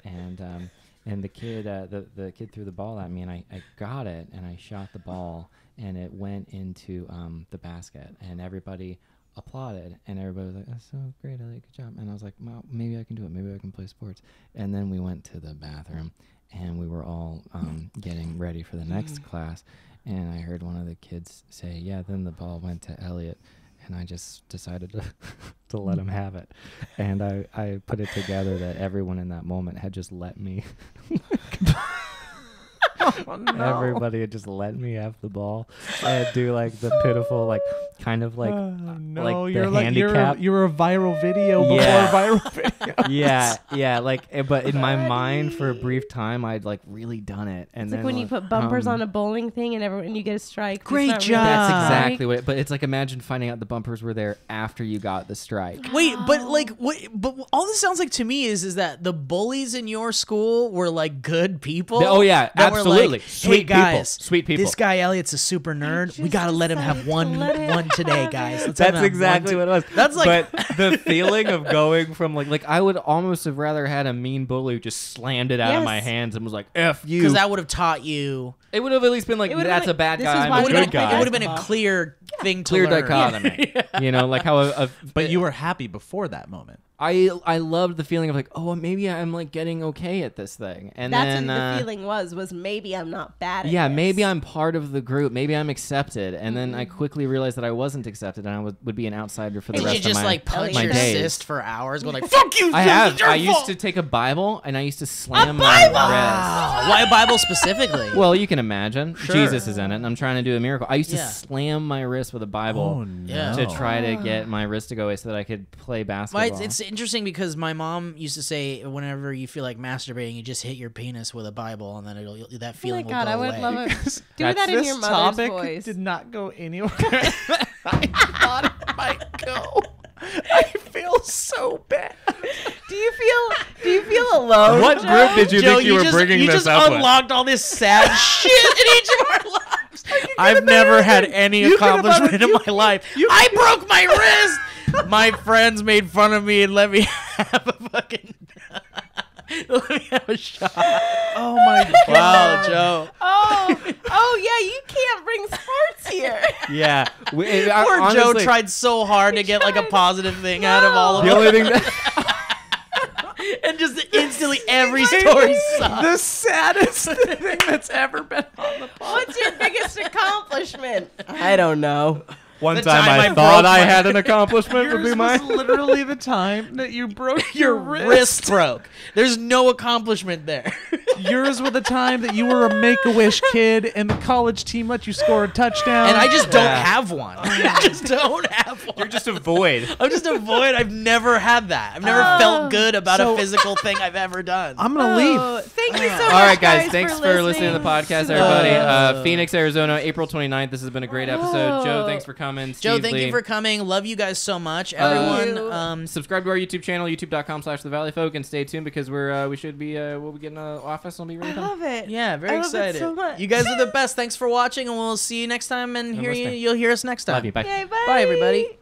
And the kid, the kid threw the ball at me, and I got it, and I shot the ball, and it went into the basket, and everybody applauded, and everybody was like, "That's so great, Elliott, good job." And I was like, "Well, maybe I can do it. Maybe I can play sports." And then we went to the bathroom, and we were all getting ready for the next class, and I heard one of the kids say, "Yeah." Then the ball went to Elliott. And I just decided to let him have it. And I put it together that everyone in that moment had just let me. Oh, no. Everybody had just let me have the ball and do like the pitiful, like kind of like, No, like you're the like handicap. you're a viral video before Yeah. viral video. yeah, like, but in my mind for a brief time, I'd like really done it. And It's then like when you put bumpers on a bowling thing and you get a strike. It's Great not really job. a That's strike. exactly what. But it's like imagine finding out the bumpers were there after you got the strike. Wait, but like, what? But all this sounds like to me is that the bullies in your school were like good people. Oh, yeah, that were absolutely. like, Sweet hey people. guys, Sweet people. This guy Elliott's a super nerd. We just gotta let him have decided to let him one today, have guys. it. Let's have him That's have exactly one what it was. That's like, but the feeling of going from like I would almost have rather had a mean bully who just slammed it out of my Yes. hands and was like, "F you." because that would have taught you. It would have at least been like, It would've that's been a bad this guy. is I'm why a we good don't play guy. It would have been a basketball. clear thing to Clear learn. dichotomy. You know, like how But you were happy before that moment. I loved the feeling of like, oh, maybe I'm like getting okay at this thing, and That's then what the feeling was maybe I'm not bad at yeah, this. maybe I'm part of the group. Maybe I'm accepted. And then I quickly realized that I wasn't accepted, and I would be an outsider for the Did rest you just of my like punch my your days. cyst for hours, going like "fuck you"? I sis, have. it's your I used fault." to take a Bible and I used to slam my Bible? wrist. Wow. Why a Bible specifically? Well, you can imagine. Sure. Jesus is in it, and I'm trying to do a miracle. I used to Yeah. slam my wrist with a Bible Yeah. to try to get my wrist to go away so that I could play basketball. Well, it's interesting because my mom used to say whenever you feel like masturbating, you just hit your penis with a Bible, and then that Oh my feeling God, will I go would away. love it. Do That's that in This your mother's topic voice. did not go anywhere. I thought it might go. I feel so bad. Do you feel alone? What Joe? group did you Joe, think you were just, bringing you this just up with? unlocked all this sad shit in each of our lives. I've never had any You could have accomplishment in you- my life. I broke my wrist. My friends made fun of me and let me have a fucking. Let me have a shot. Oh my god. Wow, Joe. Oh yeah, you can't bring sports here. Yeah. Poor Honestly, Joe tried so hard to get like a positive thing out of all of The it. only thing that And just instantly every story sucks. The saddest thing that's ever been on the pod. What's your biggest accomplishment? I don't know. one The time time I I broke thought I my- had an accomplishment would Yours be mine. was literally the time that you broke Your wrist broke. There's no accomplishment there. Yours were the time that you were a Make-A-Wish kid and the college team let you score a touchdown. And I just don't have one. I just don't have one. You're just a void. I'm just a void. I've never had that. I've never felt good about a physical thing I've ever done. I'm going to leave. Thank you so much, All right, guys. Thanks for listening to the listening. podcast, everybody. Phoenix, Arizona, April 29th. This has been a great episode. Joe, thanks for coming. Joe, Steve, thank Lee. you for coming. Love you guys so much. Everyone, subscribe to our YouTube channel, youtube.com/thevalleyfolk, and stay tuned because we should be we'll be getting an office. It'll be really I fun. love it. yeah, very I love excited. it so much. You guys are the best. Thanks for watching, and we'll see you next time. And listening. you'll hear us next time. Love you. Bye. Yay, bye. Bye, everybody.